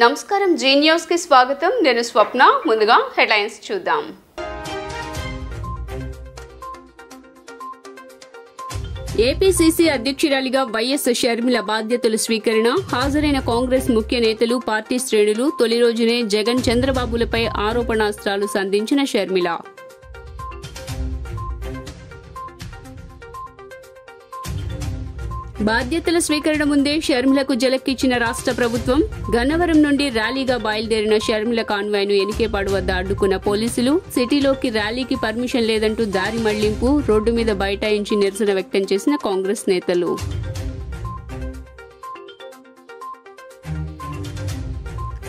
నమస్కారం G news కి స్వాగతం నేను స్వప్న ముందుగా హెడ్లైన్స్ చూద్దాం ఏపీసీసీ అధ్యక్షురాలిగా వైఎస్ షర్మిల బాధ్యతలు స్వీకరణ హాజరైన కాంగ్రెస్ ముఖ్య నేతలు పార్టీ శ్రేణులు తొలి రోజునే జగన్ చంద్రబాబులపై ఆరోపణాస్త్రాలు సంధించిన షర్మిల బాధ్యతల స్వీకరణ ముందే షర్మిలకు జలక్కిచ్చిన రాష్ట్ర ప్రభుత్వం గన్నవరం నుండి ర్యాలీగా బయలుదేరిన షర్మిల కాన్వాయ్ను ఎనికేపాడు వద్ద అడ్డుకున్న పోలీసులు సిటీలోకి ర్యాలీకి పర్మిషన్ లేదంటూ దారి మళ్లింపు రోడ్డు మీద బైఠాయించి నిరసన వ్యక్తం చేసిన కాంగ్రెస్ నేతలు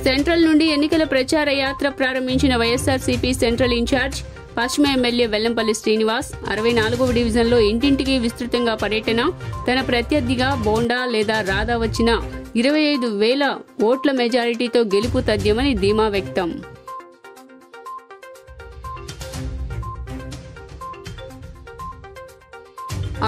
సెంట్రల్ నుండి ఎన్నికల ప్రచార యాత్ర ప్రారంభించిన వైఎస్ఆర్సీపీ సెంట్రల్ ఇన్ఛార్జ్ పశ్చిమ ఎమ్మెల్యే వెల్లంపల్లి శ్రీనివాస్ 64వ డివిజన్లో ఇంటింటికి విస్తృతంగా పర్యటన తన ప్రత్యర్థిగా బోండా లేదా రాధా వచ్చిన 25,000 ఓట్ల మెజారిటీతో గెలుపు తథ్యమని ధీమా వ్యక్తం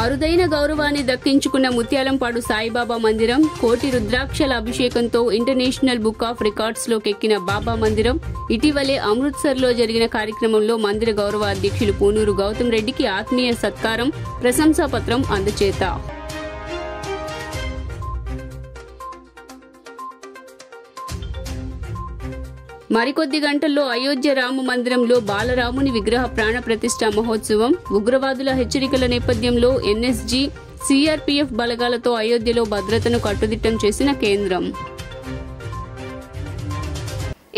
అరుదైన గౌరవాన్ని దక్కించుకున్న ముత్యాలంపాడు సాయిబాబా మందిరం కోటి రుద్రాక్షల అభిషేకంతో ఇంటర్నేషనల్ బుక్ ఆఫ్ రికార్డ్స్ లోకెక్కిన బాబా మందిరం ఇటీవలే అమృత్సర్ లో జరిగిన కార్యక్రమంలో మందిర గౌరవ అధ్యక్షులు పూనూరు గౌతమ్ రెడ్డికి ఆత్మీయ సత్కారం ప్రశంసాపత్రం అందజేత మరికొద్ది గంటల్లో అయోధ్య రామ మందిరంలో బాలరాముని విగ్రహ ప్రాణ ప్రతిష్ఠ మహోత్సవం ఉగ్రవాదుల హెచ్చరికల నేపథ్యంలో ఎన్ఎస్జీ సిఆర్పీఎఫ్ బలగాలతో అయోధ్యలో భద్రతను కట్టుదిట్టం చేసిన కేంద్రం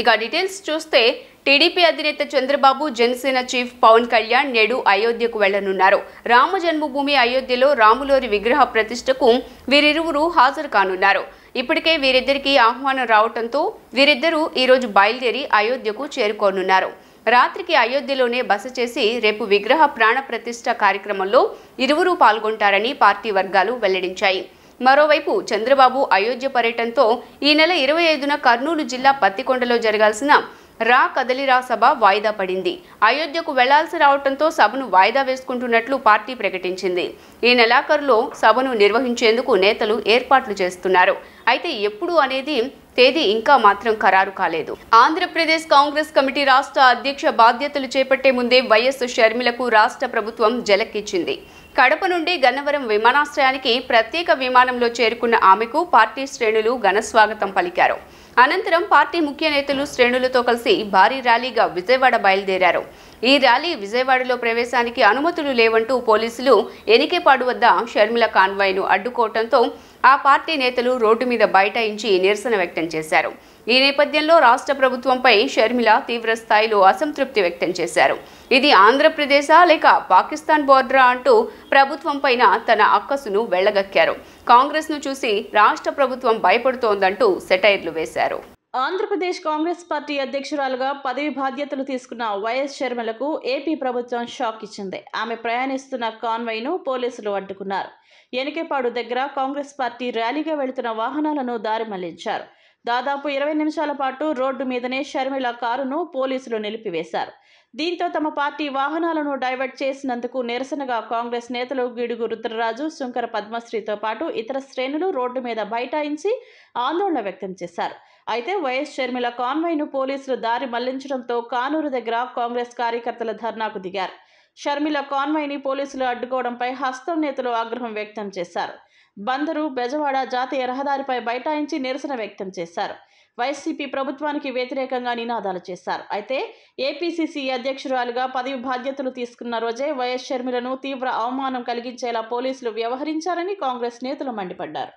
ఇక డీటెయిల్స్ చూస్తే టీడీపీ అధినేత చంద్రబాబు జనసేన చీఫ్ పవన్ కళ్యాణ్ నేడు అయోధ్యకు వెళ్లనున్నారు రామ జన్మభూమి అయోధ్యలో రాములోరి విగ్రహ ప్రతిష్టకు వీరిరువురు హాజరు కానున్నారు ఇప్పటికే వీరిద్దరికీ ఆహ్వానం రావడంతో వీరిద్దరూ ఈరోజు బయలుదేరి అయోధ్యకు చేరుకోనున్నారు రాత్రికి అయోధ్యలోనే బస చేసి రేపు విగ్రహ ప్రాణ ప్రతిష్ఠ కార్యక్రమంలో ఇరువురు పాల్గొంటారని పార్టీ వర్గాలు వెల్లడించాయి మరోవైపు చంద్రబాబు అయోధ్య పర్యటనతో ఈ నెల 25న కర్నూలు జిల్లా పత్తికొండలో జరగాల్సిన రా కదలిరా సభ వాయిదా పడింది అయోధ్యకు వెళ్లాల్సి రావడంతో సభను వాయిదా వేసుకుంటున్నట్లు పార్టీ ప్రకటించింది ఈ నెలాఖరులో సభను నిర్వహించేందుకు నేతలు ఏర్పాట్లు చేస్తున్నారు అయితే ఎప్పుడు అనేది తేదీ ఇంకా మాత్రం ఖరారు కాలేదు ఆంధ్రప్రదేశ్ కాంగ్రెస్ కమిటీ రాష్ట్ర అధ్యక్ష బాధ్యతలు చేపట్టే ముందే వైఎస్ షర్మిలకు రాష్ట్ర ప్రభుత్వం జలక్కిచ్చింది కడప నుండి గన్నవరం విమానాశ్రయానికి ప్రత్యేక విమానంలో చేరుకున్న ఆమెకు పార్టీ శ్రేణులు ఘన స్వాగతం పలికారు అనంతరం పార్టీ ముఖ్య నేతలు శ్రేణులతో కలిసి భారీ ర్యాలీగా విజయవాడ బయలుదేరారు ఈ ర్యాలీ విజయవాడలో ప్రవేశానికి అనుమతులు లేవంటూ పోలీసులు ఎనికేపాడు వద్ద షర్మిల కాన్వాయ్ను అడ్డుకోవడంతో ఆ పార్టీ నేతలు రోడ్డు మీద బైఠాయించి నిరసన వ్యక్తం చేశారు ఈ నేపథ్యంలో రాష్ట్ర ప్రభుత్వంపై షర్మిల తీవ్ర స్థాయిలో అసంతృప్తి వ్యక్తం చేశారు ఇది ఆంధ్రప్రదేశా లేక పాకిస్తాన్ బోర్డరా అంటూ ప్రభుత్వం పైన తన అక్కసును వెళ్లగక్కారు కాంగ్రెస్ ను చూసి రాష్ట్ర ప్రభుత్వం భయపడుతోందంటూ సెటైర్లు వేశారు ఆంధ్రప్రదేశ్ కాంగ్రెస్ పార్టీ అధ్యక్షురాలుగా పదవి బాధ్యతలు తీసుకున్న వైఎస్ షర్మిలకు ఏపీ ప్రభుత్వం షాక్ ఇచ్చింది ఆమె ప్రయాణిస్తున్న కాన్వాయ్ను పోలీసులు అడ్డుకున్నారు ఎనికేపాడు దగ్గర కాంగ్రెస్ పార్టీ ర్యాలీగా వెళుతున్న వాహనాలను దారి మళ్లించారు దాదాపు 20 నిమిషాల పాటు రోడ్డు మీదనే షర్మిల కారును పోలీసులు నిలిపివేశారు దీంతో తమ పార్టీ వాహనాలను డైవర్ట్ చేసినందుకు నిరసనగా కాంగ్రెస్ నేతలు గిడుగు రుద్రరాజు శుంకర పద్మశ్రీతో పాటు ఇతర శ్రేణులు రోడ్డు మీద బైఠాయించి ఆందోళన వ్యక్తం చేశారు అయితే వైఎస్ షర్మిల కాన్వాయ్ను పోలీసులు దారి మళ్లించడంతో కానూరు దగ్గర కాంగ్రెస్ కార్యకర్తల ధర్నాకు దిగారు షర్మిల కాన్వాయ్ని పోలీసులు అడ్డుకోవడంపై హస్తం నేతలు ఆగ్రహం వ్యక్తం చేశారు బందరు బెజవాడ జాతీయ రహదారిపై బైఠాయించి నిరసన వ్యక్తం చేశారు వైసీపీ ప్రభుత్వానికి వ్యతిరేకంగా నినాదాలు చేశారు అయితే ఏపీసీసీ అధ్యక్షురాలుగా పదవి బాధ్యతలు తీసుకున్న రోజే వైఎస్ షర్మిలను తీవ్ర అవమానం కలిగించేలా పోలీసులు వ్యవహరించారని కాంగ్రెస్ నేతలు మండిపడ్డారు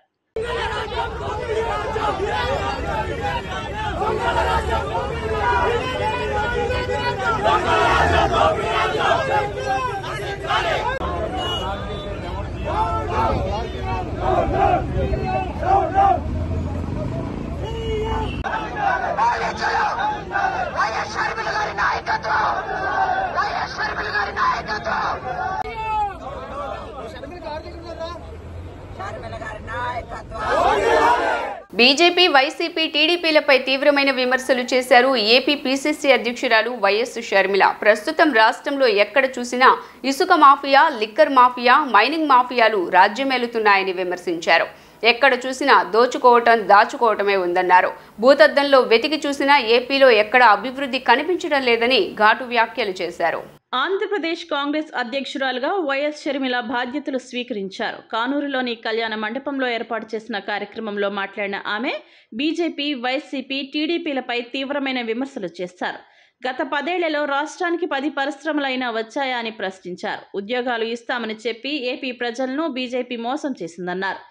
బీజేపీ వైసీపీ టీడీపీలపై తీవ్రమైన విమర్శలు చేశారు ఏపీ పీసీసీ అధ్యక్షురాలు వైఎస్ షర్మిల ప్రస్తుతం రాష్ట్రంలో ఎక్కడ చూసినా ఇసుక మాఫియా లిక్కర్ మాఫియా మైనింగ్ మాఫియాలు రాజ్యమేలుతున్నాయని విమర్శించారు ఎక్కడ చూసినా దోచుకోవటం దాచుకోవటమే ఉందన్నారు. భూతద్దంలో వెతికి చూసినా ఏపీలో ఎక్కడ అభివృద్ధి కనిపించడం లేదని ఘాటు వ్యాఖ్యలు చేశారు. ఆంధ్రప్రదేశ్ కాంగ్రెస్ అధ్యక్షురాలుగా వైఎస్ షర్మిల బాధ్యతలు స్వీకరించారు. కానూరులోని కళ్యాణ మండపంలో ఏర్పాటు చేసిన కార్యక్రమంలో మాట్లాడిన ఆమె బీజేపీ, వైసీపీ, టీడీపీలపై తీవ్రమైన విమర్శలు చేశారు. గత 10 ఏళ్లలో రాష్ట్రానికి 10 పరిశ్రమలైనా వచ్చాయా అని ప్రశ్నించారు. ఉద్యోగాలు ఇస్తామని చెప్పి ఏపీ ప్రజలను బీజేపీ మోసం చేసిందన్నారు.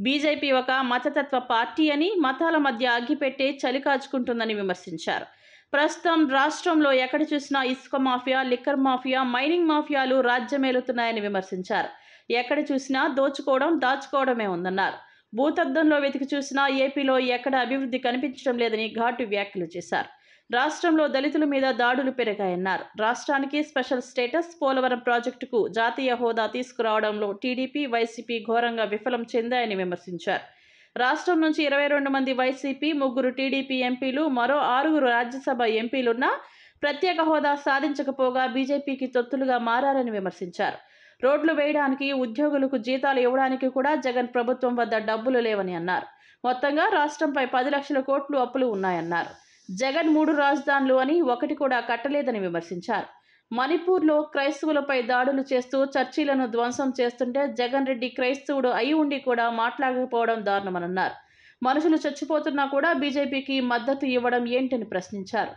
బీజేపీ ఒక మతతత్వ పార్టీ అని, మతాల మధ్య అగ్గిపెట్టే చలి కాచుకుంటుందని విమర్శించారు. ప్రస్తుతం రాష్ట్రంలో ఎక్కడ చూసినా ఇసుక మాఫియా, లిక్కర్ మాఫియా, మైనింగ్ మాఫియాలు రాజ్యమేలుతున్నాయని విమర్శించారు. ఎక్కడ చూసినా దోచుకోవడం దాచుకోవడమే ఉందన్నారు. భూతద్దంలో వెతికి చూసినా ఏపీలో ఎక్కడ అభివృద్ధి కనిపించడం లేదని ఘాటు వ్యాఖ్యలు చేశారు. రాష్ట్రంలో దళితుల మీద దాడులు పెరిగాయన్నారు. రాష్ట్రానికి స్పెషల్ స్టేటస్, పోలవరం ప్రాజెక్టుకు జాతీయ హోదా తీసుకురావడంలో టీడీపీ, వైసీపీ ఘోరంగా విఫలం చెందాయని విమర్శించారు. రాష్ట్రం నుంచి 22 మంది వైసీపీ, 3 టీడీపీ ఎంపీలు, మరో 6 రాజ్యసభ ఎంపీలున్నా ప్రత్యేక హోదా సాధించకపోగా బీజేపీకి తొత్తులుగా మారారని విమర్శించారు. రోడ్లు వేయడానికి, ఉద్యోగులకు జీతాలు ఇవ్వడానికి కూడా జగన్ ప్రభుత్వం వద్ద డబ్బులు లేవని అన్నారు. మొత్తంగా రాష్ట్రంపై 10 లక్షల కోట్లు అప్పులు ఉన్నాయన్నారు. జగన్ 3 రాజధానులు అని ఒకటి కూడా కట్టలేదని విమర్శించారు. మణిపూర్లో క్రైస్తవులపై దాడులు చేస్తూ చర్చిలను ధ్వంసం చేస్తుంటే జగన్ రెడ్డి క్రైస్తవుడు అయి ఉండి కూడా మాట్లాడకపోవడం దారుణమన్నారు. మనుషులు చచ్చిపోతున్నా కూడా బీజేపీకి మద్దతు ఇవ్వడం ఏంటని ప్రశ్నించారు.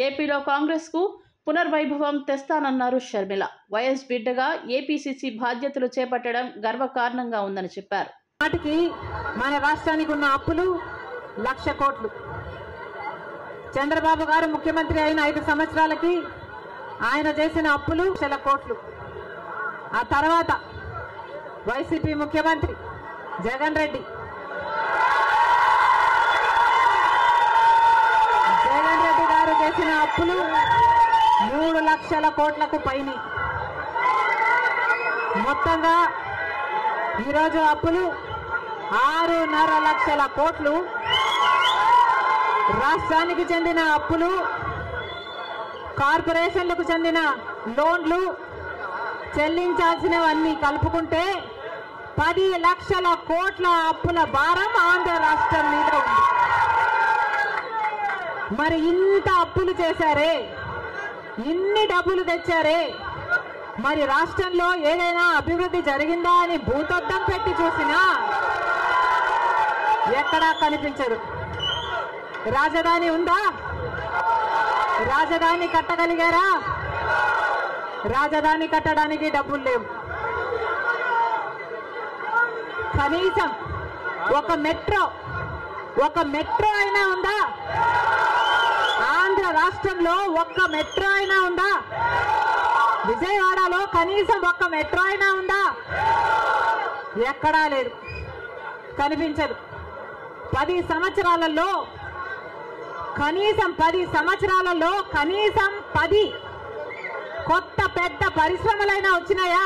ఏపీలో కాంగ్రెస్కు పునర్వైభవం తెస్తానన్నారు షర్మిల. వైఎస్ బిడ్డగా ఏపీసీసీ బాధ్యతలు చేపట్టడం గర్వకారణంగా ఉందని చెప్పారు. నాటికి మన రాష్ట్రానికి ఉన్న అప్పులు 1,00,000 కోట్లు. చంద్రబాబు గారు ముఖ్యమంత్రి అయిన 5 సంవత్సరాలకి ఆయన చేసిన అప్పులు 1,00,000 కోట్లు. ఆ తర్వాత వైసీపీ ముఖ్యమంత్రి జగన్ రెడ్డి గారు చేసిన అప్పులు 3 లక్షల కోట్లకు పైన. మొత్తంగా ఈరోజు అప్పులు 6.5 లక్షల కోట్లు. రాష్ట్రానికి చెందిన అప్పులు, కార్పొరేషన్లకు చెందిన లోన్లు చెల్లించాల్సినవన్నీ కలుపుకుంటే 10 లక్షల కోట్ల అప్పుల భారం ఆంధ్ర రాష్ట్రం మీద ఉంది. మరి ఇంత అప్పులు చేశారే, ఇన్ని డబ్బులు తెచ్చారే, మరి రాష్ట్రంలో ఏదైనా అభివృద్ధి జరిగిందా అని భూతద్దం పెట్టి చూసినా ఎక్కడా కనిపించదు. రాజధాని ఉందా? రాజధాని కట్టగలిగారా? రాజధాని కట్టడానికి డబ్బులు లేవు. కనీసం ఒక మెట్రో అయినా ఉందా? ఆంధ్ర రాష్ట్రంలో ఒక్క మెట్రో అయినా ఉందా? విజయవాడలో కనీసం ఒక్క మెట్రో అయినా ఉందా? ఎక్కడా లేదు, కనిపించదు. 10 సంవత్సరాలలో కనీసం 10 కొత్త పెద్ద పరిశ్రమలైనా వచ్చినాయా?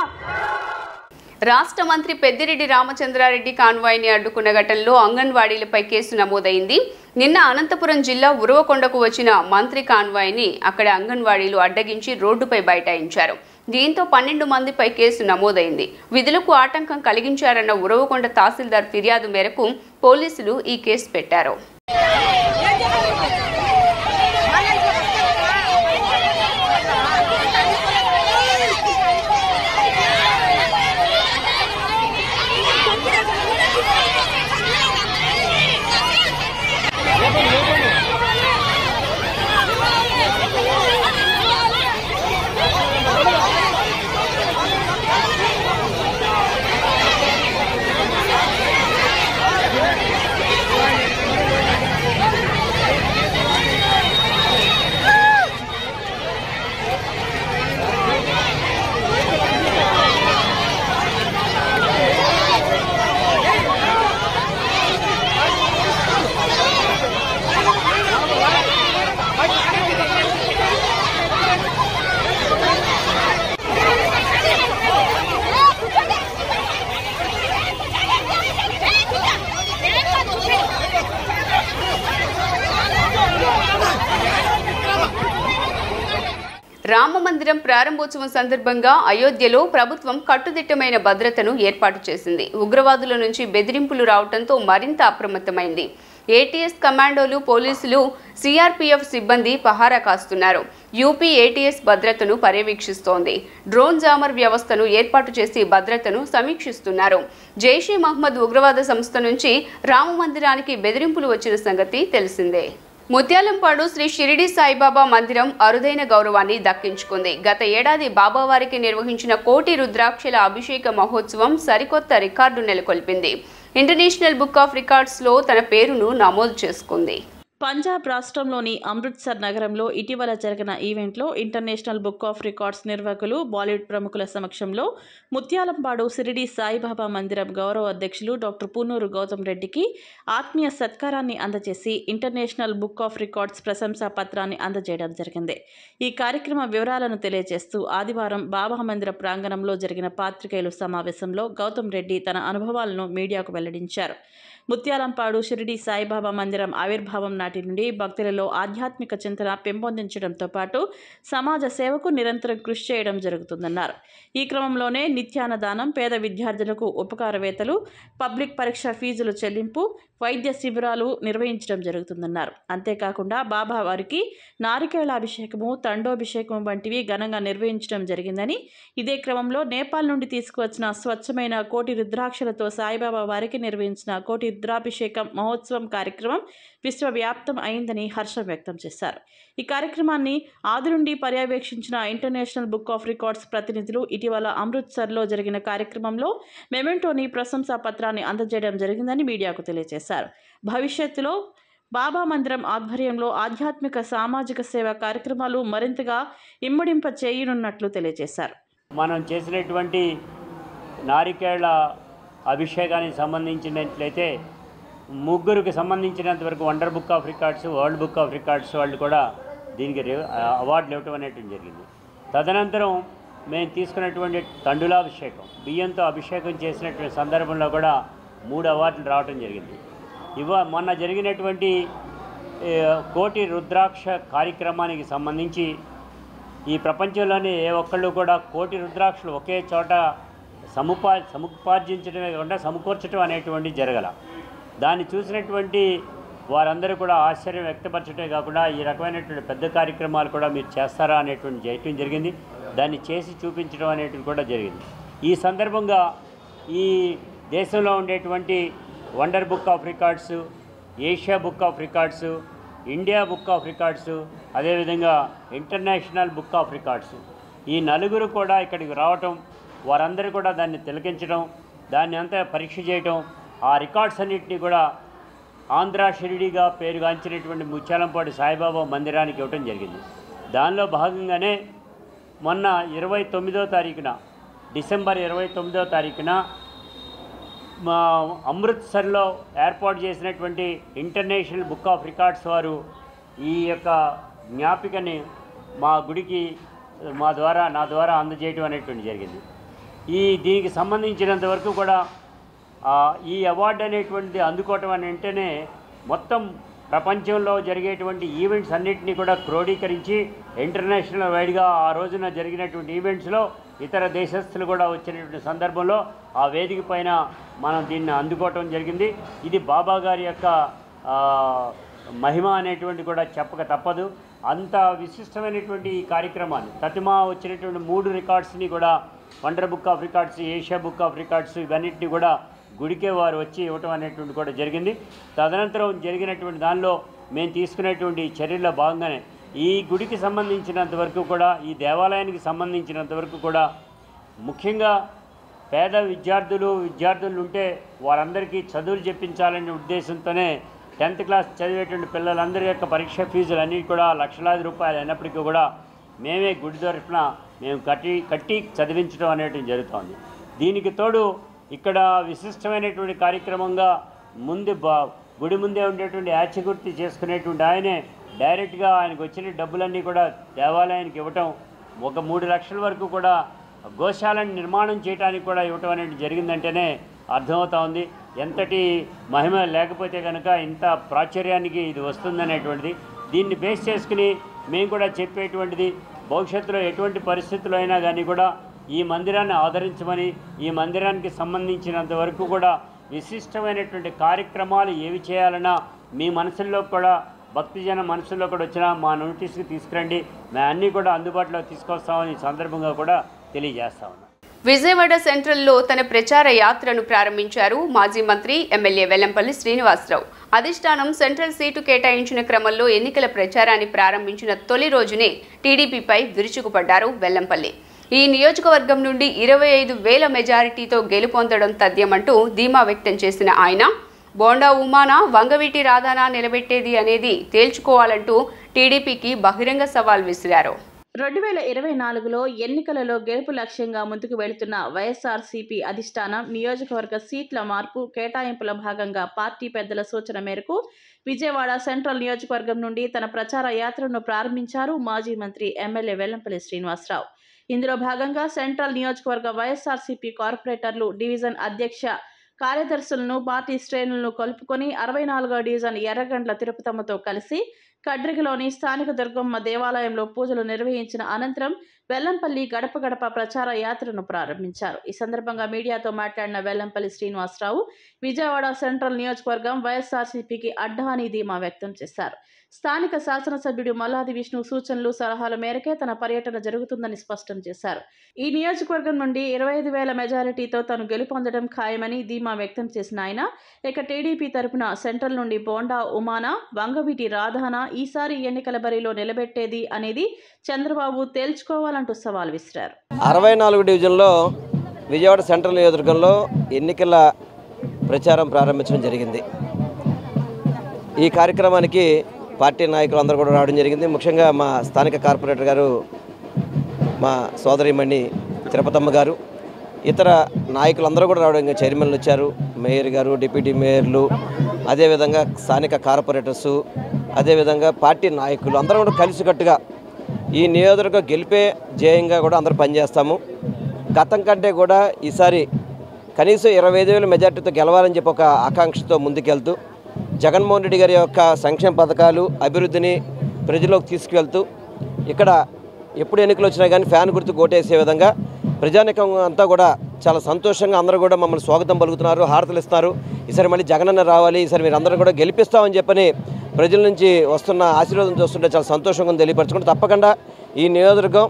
రాష్ట్ర మంత్రి పెద్దిరెడ్డి రామచంద్రారెడ్డి కాన్వాయ్ని అడ్డుకున్న ఘటనలో అంగన్వాడీలపై కేసు నమోదైంది. నిన్న అనంతపురం జిల్లా ఉరవకొండకు వచ్చిన మంత్రి కాన్వాయ్ని అక్కడ అంగన్వాడీలు అడ్డగించి రోడ్డుపై బైఠాయించారు. దీంతో 12 మందిపై కేసు నమోదైంది. విధులకు ఆటంకం కలిగించారన్న ఉరవకొండ తహసీల్దార్ ఫిర్యాదు మేరకు పోలీసులు ఈ కేసు పెట్టారు. మందిరం ప్రారంభోత్సవం సందర్భంగా అయోధ్యలో ప్రభుత్వం కట్టుదిట్టమైన భద్రతను ఏర్పాటు చేసింది. ఉగ్రవాదుల నుంచి బెదిరింపులు రావడంతో మరింత అప్రమత్తమైంది. ఏటీఎస్ కమాండోలు, పోలీసులు, సిఆర్పీఎఫ్ సిబ్బంది పహారా కాస్తున్నారు. యూపీ ఏటీఎస్ భద్రతను పర్యవేక్షిస్తోంది. డ్రోన్ జామర్ వ్యవస్థను ఏర్పాటు చేసి భద్రతను సమీక్షిస్తున్నారు. జైషే మహ్మద్ ఉగ్రవాద సంస్థ నుంచి రామ మందిరానికి బెదిరింపులు వచ్చిన సంగతి తెలిసిందే. ముత్యాలంపాడు శ్రీ షిరిడి సాయిబాబా మందిరం అరుదైన గౌరవాన్ని దక్కించుకుంది. గత ఏడాది బాబావారికి నిర్వహించిన కోటి రుద్రాక్షల అభిషేక మహోత్సవం సరికొత్త రికార్డు నెలకొల్పింది. ఇంటర్నేషనల్ బుక్ ఆఫ్ రికార్డ్స్లో తన పేరును నమోదు చేసుకుంది. పంజాబ్ రాష్ట్రంలోని అమృత్సర్ నగరంలో ఇటీవల జరిగిన ఈవెంట్లో ఇంటర్నేషనల్ బుక్ ఆఫ్ రికార్డ్స్ నిర్వాహకులు, బాలీవుడ్ ప్రముఖుల సమక్షంలో ముత్యాలంపాడు షిరిడి సాయిబాబా మందిరం గౌరవ అధ్యక్షులు డాక్టర్ పూనూరు గౌతమ్ రెడ్డికి ఆత్మీయ సత్కారాన్ని అందజేసి ఇంటర్నేషనల్ బుక్ ఆఫ్ రికార్డ్స్ ప్రశంసా పత్రాన్ని అందజేయడం జరిగింది. ఈ కార్యక్రమ వివరాలను తెలియజేస్తూ ఆదివారం బాబా మందిర ప్రాంగణంలో జరిగిన పాత్రికేయుల సమావేశంలో గౌతమ్ రెడ్డి తన అనుభవాలను మీడియాకు వెల్లడించారు. ముత్యాలంపాడు షిరిడి సాయిబాబా మందిరం ఆవిర్భావం నాటి నుండి భక్తులలో ఆధ్యాత్మిక చింతన పెంపొందించడంతో పాటు సమాజ సేవకు నిరంతరం కృషి చేయడం జరుగుతుందన్నారు. ఈ క్రమంలోనే నిత్యాన్నదానం, పేద విద్యార్థులకు ఉపకారవేత్తలు, పబ్లిక్ పరీక్ష ఫీజులు చెల్లింపు, వైద్య శిబిరాలు నిర్వహించడం జరుగుతుందన్నారు. అంతేకాకుండా బాబా వారికి నారికేళాభిషేకము, తండోభిషేకం వంటివి ఘనంగా నిర్వహించడం జరిగిందని, ఇదే క్రమంలో నేపాల్ నుండి తీసుకువచ్చిన స్వచ్ఛమైన కోటి రుద్రాక్షలతో సాయిబాబా వారికి నిర్వహించిన కోటి రుద్రాభిషేకం మహోత్సవం కార్యక్రమం విశ్వవ్యాప్తం అయిందని హర్షం వ్యక్తం చేశారు. ఈ కార్యక్రమాన్ని ఆది నుండి పర్యవేక్షించిన ఇంటర్నేషనల్ బుక్ ఆఫ్ రికార్డ్స్ ప్రతినిధులు ఇటీవల అమృత్సర్లో జరిగిన కార్యక్రమంలో మెమెంటోని ప్రశంసా పత్రాన్ని అందజేయడం జరిగిందని మీడియాకు తెలియజేశారు. భవిష్యత్తులో బాబా మందిరం ఆధ్వర్యంలో ఆధ్యాత్మిక, సామాజిక సేవ కార్యక్రమాలు మరింతగా ఇమ్మడింప చేయనున్నట్లు తెలియజేశారు. మనం చేసినటువంటి నారికేళ అభిషేకానికి సంబంధించినట్లయితే ముగ్గురికి సంబంధించినంత వరకు wonder book of records, world book of records వాళ్ళు కూడా దీనికి అవార్డులు ఇవ్వటం అనేటువంటి జరిగింది. తదనంతరం మేము తీసుకున్నటువంటి తండులాభిషేకం, బియ్యంతో అభిషేకం చేసినటువంటి సందర్భంలో కూడా 3 అవార్డులు రావటం జరిగింది. మొన్న జరిగినటువంటి కోటి రుద్రాక్ష కార్యక్రమానికి సంబంధించి ఈ ప్రపంచంలోనే ఏ ఒక్కళ్ళు కూడా కోటి రుద్రాక్షలు ఒకే చోట సముపార్జించడమే కాకుండా సమకూర్చడం అనేటువంటి జరగల. దాన్ని చూసినటువంటి వారందరూ కూడా ఆశ్చర్యం వ్యక్తపరచడమే కాకుండా ఈ రకమైనటువంటి పెద్ద కార్యక్రమాలు కూడా మీరు చేస్తారా అనేటువంటి చేయటం జరిగింది. దాన్ని చేసి చూపించడం అనేటువంటి కూడా జరిగింది. ఈ సందర్భంగా ఈ దేశంలో ఉండేటువంటి wonder book of records, Asia book of records, India book of records, అదేవిధంగా ఇంటర్నేషనల్ బుక్ ఆఫ్ రికార్డ్స్, ఈ నలుగురు కూడా ఇక్కడికి రావటం, వారందరూ కూడా దాన్ని తిలకించడం, దాన్ని అంతా పరీక్ష చేయటం, ఆ రికార్డ్స్ అన్నింటినీ కూడా ఆంధ్ర షిరిడిగా పేరుగాంచినటువంటి ముత్యాలంపాడు సాయిబాబా మందిరానికి ఇవ్వటం జరిగింది. దానిలో భాగంగానే మొన్న 29వ తారీఖున, డిసెంబర్ 29వ తారీఖున మా అమృత్సర్లో ఏర్పాటు చేసినటువంటి ఇంటర్నేషనల్ బుక్ ఆఫ్ రికార్డ్స్ వారు ఈ యొక్క జ్ఞాపికని మా గుడికి నా ద్వారా అందజేయడం అనేటువంటి జరిగింది. దీనికి సంబంధించినంత వరకు కూడా ఈ అవార్డు అనేటువంటిది అందుకోవటం అని అంటేనే మొత్తం ప్రపంచంలో జరిగేటువంటి ఈవెంట్స్ అన్నింటినీ కూడా క్రోడీకరించి ఇంటర్నేషనల్ వైడ్గా ఆ రోజున జరిగినటువంటి ఈవెంట్స్లో ఇతర దేశస్తులు కూడా వచ్చినటువంటి సందర్భంలో ఆ వేదిక పైన మనం దీన్ని అందుకోవటం జరిగింది. ఇది బాబా గారి యొక్క మహిమ అనేటువంటి కూడా చెప్పక తప్పదు. అంత విశిష్టమైనటువంటి ఈ కార్యక్రమాన్ని తతిమా వచ్చినటువంటి 3 రికార్డ్స్ని కూడా wonder book of records, Asia book of records ఇవన్నిటిని కూడా గుడికే వారు వచ్చి ఇవ్వటం అనేటువంటి కూడా జరిగింది. తదనంతరం జరిగినటువంటి దానిలో మేము తీసుకునేటువంటి చర్యల్లో భాగంగానే ఈ గుడికి సంబంధించినంత వరకు కూడా, ఈ దేవాలయానికి సంబంధించినంత వరకు కూడా ముఖ్యంగా పేద విద్యార్థులు ఉంటే వారందరికీ చదువులు చెప్పించాలనే ఉద్దేశంతోనే 10th క్లాస్ చదివేటువంటి పిల్లలందరి యొక్క పరీక్ష ఫీజులు అన్నీ కూడా లక్షలాది రూపాయలు అయినప్పటికీ కూడా మేమే గుడి తరఫున మేము కట్టి చదివించడం అనేటువంటి జరుగుతోంది. దీనికి తోడు ఇక్కడ విశిష్టమైనటువంటి కార్యక్రమంగా గుడి ముందే ఉండేటువంటి యాచగుర్తి చేసుకునేటువంటి ఆయనే డైరెక్ట్గా ఆయనకు వచ్చిన డబ్బులన్నీ కూడా దేవాలయానికి ఇవ్వటం, ఒక 3 లక్షల వరకు కూడా గోశాలను నిర్మాణం చేయడానికి కూడా ఇవ్వటం అనేది జరిగిందంటేనే అర్థమవుతా ఉంది ఎంతటి మహిమ లేకపోతే కనుక ఇంత ప్రాచుర్యానికి ఇది వస్తుందనేటువంటిది. దీన్ని బేస్ చేసుకుని మేము కూడా చెప్పేటువంటిది భవిష్యత్తులో ఎటువంటి పరిస్థితులు అయినా కానీ కూడా ఈ మందిరాన్ని ఆదరించమని, ఈ మందిరానికి సంబంధించినంత వరకు కూడా విశిష్టమైనటువంటి కార్యక్రమాలు ఏవి చేయాలన్నా మీ మనసుల్లో కూడా, భక్తిజన మనసుల్లో కూడా వచ్చినా మా నోటీస్కి తీసుకురండి, మేము అన్నీ కూడా అందుబాటులో తీసుకొస్తామని ఈ సందర్భంగా కూడా తెలియజేస్తా ఉన్నాం. విజయవాడ సెంట్రల్లో తన ప్రచార యాత్రను ప్రారంభించారు మాజీ మంత్రి ఎమ్మెల్యే వెల్లంపల్లి శ్రీనివాసరావు. అధిష్టానం సెంట్రల్ సీటు కేటాయించిన క్రమంలో ఎన్నికల ప్రచారాన్ని ప్రారంభించిన తొలి రోజునే టీడీపీపై విరుచుకుపడ్డారు వెల్లంపల్లి. ఈ నియోజకవర్గం నుండి 25,000 మెజారిటీతో గెలుపొందడం తథ్యమంటూ ధీమా వ్యక్తం చేసిన ఆయన, బోండా ఉమానా, వంగవీటి రాధానా నిలబెట్టేది అనేది తేల్చుకోవాలంటూ టీడీపీకి బహిరంగ సవాల్ విసిరారు. 2024లో ఎన్నికలలో గెలుపు లక్ష్యంగా ముందుకు వెళుతున్న వైఎస్ఆర్సీపీ అధిష్టానం నియోజకవర్గ సీట్ల మార్పు కేటాయింపుల భాగంగా పార్టీ పెద్దల సూచన మేరకు విజయవాడ సెంట్రల్ నియోజకవర్గం నుండి తన ప్రచార యాత్రను ప్రారంభించారు మాజీ మంత్రి ఎమ్మెల్యే వెల్లంపల్లి శ్రీనివాసరావు. ఇందులో భాగంగా సెంట్రల్ నియోజకవర్గ వైఎస్ఆర్సీపీ కార్పొరేటర్లు, డివిజన్ అధ్యక్ష కార్యదర్శులను, పార్టీ శ్రేణులను కలుపుకొని 64వ డివిజన్ ఎర్రగండ్ల తిరుపతమ్మతో కలిసి కడ్రికలోని స్థానిక దుర్గమ్మ దేవాలయంలో పూజలు నిర్వహించిన అనంతరం వెల్లంపల్లి గడప గడప ప్రచార యాత్రను ప్రారంభించారు. ఈ సందర్భంగా మీడియాతో మాట్లాడిన వెల్లంపల్లి శ్రీనివాసరావు, విజయవాడ సెంట్రల్ నియోజకవర్గం వైఎస్ఆర్సీపీకి అడ్డా అని ధీమా వ్యక్తం చేశారు. స్థానిక శాసనసభ్యుడు మల్లాది విష్ణు సూచనలు, సలహాల మేరకే తన పర్యటన జరుగుతుందని స్పష్టం చేశారు. ఈ నియోజకవర్గం నుండి 25,000 మెజారిటీతో తాను గెలుపొందడం ఖాయమని ధీమా వ్యక్తం చేసిన ఆయన, ఇక టీడీపీ తరపున సెంట్రల్ నుండి బోండా ఉమానా, వంగవీటి రాధానా ఈసారి ఎన్నికల బరిలో నిలబెట్టేది అనేది చంద్రబాబు తేల్చుకోవాలంటూ సవాల్ విసిరారు. 64 డివిజన్లో విజయవాడ సెంట్రల్ నియోజకవర్గంలో ఎన్నికల ప్రచారం ప్రారంభించడం జరిగింది. ఈ కార్యక్రమానికి పార్టీ నాయకులు అందరూ కూడా రావడం జరిగింది. ముఖ్యంగా మా స్థానిక కార్పొరేటర్ గారు, మా సోదరిమణి తిరుపతమ్మ గారు, ఇతర నాయకులందరూ కూడా రావడం, చైర్మన్లు వచ్చారు, మేయర్ గారు, డిప్యూటీ మేయర్లు, అదేవిధంగా స్థానిక కార్పొరేటర్సు, అదేవిధంగా పార్టీ నాయకులు అందరూ కూడా కలిసికట్టుగా ఈ నియోజకవర్గం గెలిపే ధ్యేయంగా కూడా అందరూ పనిచేస్తాము. గతం కంటే కూడా ఈసారి కనీసం 25,000 మెజార్టీతో గెలవాలని చెప్పి ఒక ఆకాంక్షతో ముందుకెళ్తూ జగన్మోహన్ రెడ్డి గారి యొక్క సంక్షేమ పథకాలు, అభివృద్ధిని ప్రజల్లోకి తీసుకువెళ్తూ ఇక్కడ ఎప్పుడు ఎన్నికలు వచ్చినా కానీ ఫ్యాన్ గుర్తు ఓటేసే విధంగా ప్రజానికం అంతా కూడా చాలా సంతోషంగా అందరూ కూడా మమ్మల్ని స్వాగతం పలుకుతున్నారు, హారతలు ఇస్తున్నారు. ఈసారి మళ్ళీ జగనన్న రావాలి, ఈసారి మీరు అందరూ కూడా గెలిపిస్తామని చెప్పని ప్రజల నుంచి వస్తున్న ఆశీర్వాదం చూస్తుంటే చాలా సంతోషంగా తెలియపరచుకుంటూ తప్పకుండా ఈ నియోజకవర్గం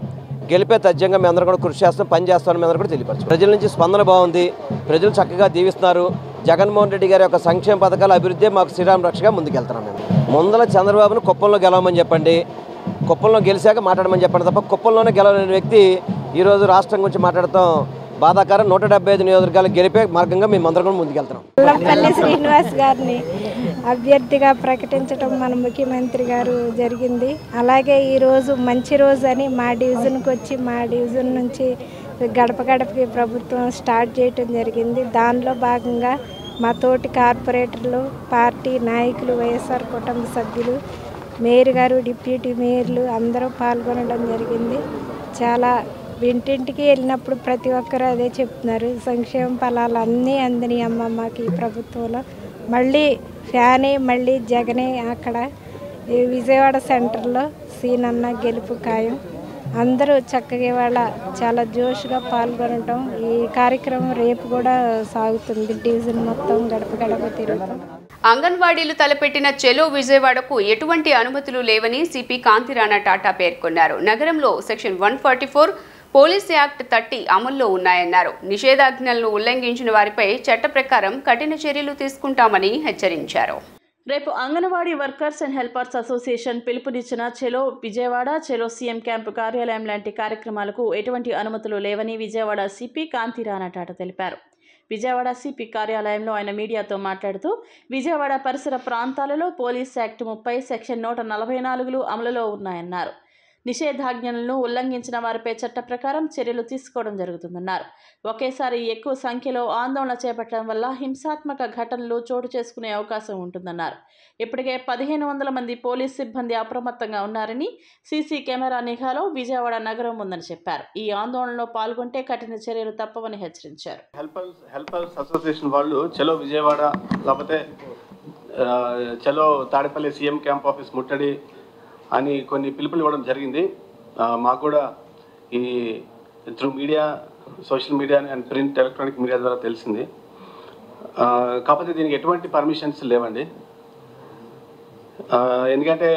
గెలిపే తథ్యంగా మేము అందరూ కూడా కృషి చేస్తాం, పని చేస్తామని మేము అందరూ కూడా తెలియపరచు. ప్రజల నుంచి స్పందన బాగుంది, ప్రజలు చక్కగా దీవిస్తున్నారు. జగన్మోహన్ రెడ్డి గారి యొక్క సంక్షేమ పథకాల అభివృద్ధి మాకు శ్రీరామ రక్షగా ముందుకెళ్తున్నాం. మేము ముందల చంద్రబాబును కుప్పంలో గెలవమని చెప్పండి, కుప్పంలో గెలిచాక మాట్లాడమని చెప్పండి తప్ప కుప్పంలోనే గెలవలేని వ్యక్తి ఈరోజు రాష్ట్రం గురించి మాట్లాడతాం బాధాకరం. 175 నియోజకవర్గాలు గెలిపే మార్గంగా మేము అందరం కూడా ముందుకెళ్తున్నాం. వెల్లంపల్లి శ్రీనివాస్ గారిని అభ్యర్థిగా ప్రకటించడం మన ముఖ్యమంత్రి గారు జరిగింది. అలాగే ఈరోజు మంచి రోజు అని మా డివిజన్కి వచ్చి మా డివిజన్ నుంచి గడప గడపకి ప్రభుత్వం స్టార్ట్ చేయటం జరిగింది. దానిలో భాగంగా మా తోటి కార్పొరేటర్లు, పార్టీ నాయకులు, వైఎస్ఆర్ కుటుంబ సభ్యులు, మేయర్ గారు, డిప్యూటీ మేయర్లు అందరూ పాల్గొనడం జరిగింది. చాలా ఇంటింటికి వెళ్ళినప్పుడు ప్రతి ఒక్కరు అదే చెప్తున్నారు, సంక్షేమ ఫలాలు అన్నీ అందని అమ్మమ్మకి ఈ ప్రభుత్వంలో. మళ్ళీ ఫ్యానే, మళ్ళీ జగనే అక్కడ విజయవాడ సెంటర్లో సీనన్న గెలుపు ఖాయం. అందరూ చక్కగా ఇవాళ చాలా జోష్గా పాల్గొనడం. ఈ కార్యక్రమం రేపు కూడా సాగుతుంది. డివిజన్ మొత్తం గడప గడప తిరుగుతాం. అంగన్వాడీలు తలపెట్టిన చెలో విజయవాడకు ఎటువంటి అనుమతులు లేవని సిపి కాంతిరాణా టాటా పేర్కొన్నారు. నగరంలో సెక్షన్ 144, పోలీస్ యాక్ట్ 30 అమల్లో ఉన్నాయన్నారు. నిషేధాజ్ఞలను ఉల్లంఘించిన వారిపై చట్ట ప్రకారం కఠిన చర్యలు తీసుకుంటామని హెచ్చరించారు. రేపు anganwadi workers and helpers association పిలుపునిచ్చిన చెలో విజయవాడ, చెలో సీఎం క్యాంపు కార్యాలయం లాంటి కార్యక్రమాలకు ఎటువంటి అనుమతులు లేవని విజయవాడ సిపి కాంతిరాణా టాటా తెలిపారు. విజయవాడ సిపి కార్యాలయంలో ఆయన మీడియాతో మాట్లాడుతూ, విజయవాడ పరిసర ప్రాంతాలలో పోలీస్ యాక్ట్ 30, సెక్షన్ 144లు అమలులో ఉన్నాయన్నారు. నిషేధాజ్ఞలను ఉల్లంఘించిన వారిపై చట్ట ప్రకారం చర్యలు తీసుకోవడం జరుగుతుందన్నారు. ఒకేసారి ఎక్కువ సంఖ్యలో ఆందోళన చేపట్టడం వల్ల హింసాత్మక ఘటనలు చోటు చేసుకునే అవకాశం ఉంటుందన్నారు. ఇప్పటికే 1500 మంది పోలీస్ సిబ్బంది అప్రమత్తంగా ఉన్నారని, సీసీ కెమెరా నిఘాలో విజయవాడ నగరం ఉందని చెప్పారు. ఈ ఆందోళనలో పాల్గొంటే కఠిన చర్యలు తప్పవని హెచ్చరించారు. హెల్పర్స్ అసోసియేషన్ వాళ్ళు చలో విజయవాడ, లేకపోతే చలో తాడేపల్లి సీఎం క్యాంప్ ఆఫీస్ ముట్టడి అని కొన్ని పిలుపులు ఇవ్వడం జరిగింది. మాకు కూడా ఈ through media, social media and print electronic media ద్వారా తెలిసింది. కాకపోతే దీనికి ఎటువంటి పర్మిషన్స్ లేవండి. ఎందుకంటే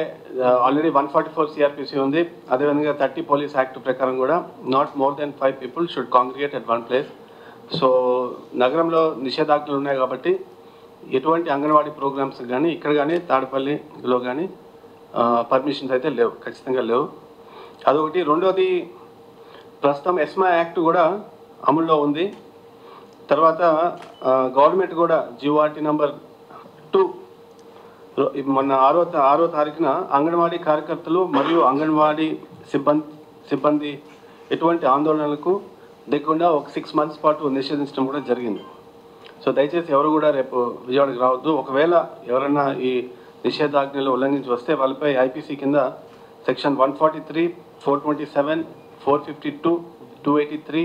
ఆల్రెడీ 144 సిఆర్పిసి ఉంది. అదేవిధంగా 30 పోలీస్ యాక్ట్ ప్రకారం కూడా not more than 5 people should congregate at one place. So నగరంలో నిషేధాజ్ఞలు ఉన్నాయి కాబట్టి ఎటువంటి అంగన్వాడీ ప్రోగ్రామ్స్ కానీ ఇక్కడ కానీ తాడపల్లిలో కానీ పర్మిషన్స్ అయితే లేవు, ఖచ్చితంగా లేవు. అదొకటి. రెండోది, ప్రస్తుతం ఎస్మా యాక్ట్ కూడా అమల్లో ఉంది. తర్వాత గవర్నమెంట్ కూడా జిఓఆర్టీ నంబర్ 2 మొన్న 6వ తారీఖున అంగన్వాడీ కార్యకర్తలు మరియు అంగన్వాడీ సిబ్బంది ఎటువంటి ఆందోళనలకు లేకుండా ఒక 6 months పాటు నిషేధించడం కూడా జరిగింది. సో దయచేసి ఎవరు కూడా రేపు విజయవాడకు రావద్దు. ఒకవేళ ఎవరైనా ఈ నిషేధాజ్ఞలు ఉల్లంఘించి వస్తే వాళ్ళపై ఐపీసీ కింద సెక్షన్ 143, 427, 452, 283,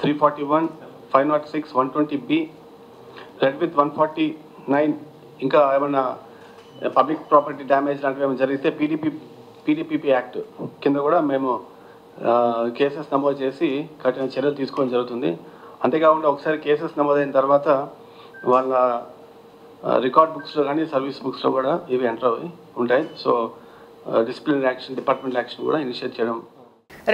341, 506, 120B, రెడ్ విత్ 149 ఇంకా ఏమైనా పబ్లిక్ ప్రాపర్టీ డ్యామేజ్ లాంటివి ఏమైనా జరిగితే పీడీపీపీ యాక్ట్ కింద కూడా మేము కేసెస్ నమోదు చేసి కఠిన చర్యలు తీసుకోవడం జరుగుతుంది. అంతేకాకుండా ఒకసారి కేసెస్ నమోదైన తర్వాత వాళ్ళ రికార్డ్ బుక్స్లో కానీ సర్వీస్ బుక్స్లో కూడా ఇవి ఎంటర్ ఉంటాయి. So disciplinary action, departmental action కూడా ఇనిషియేట్ చేయడం.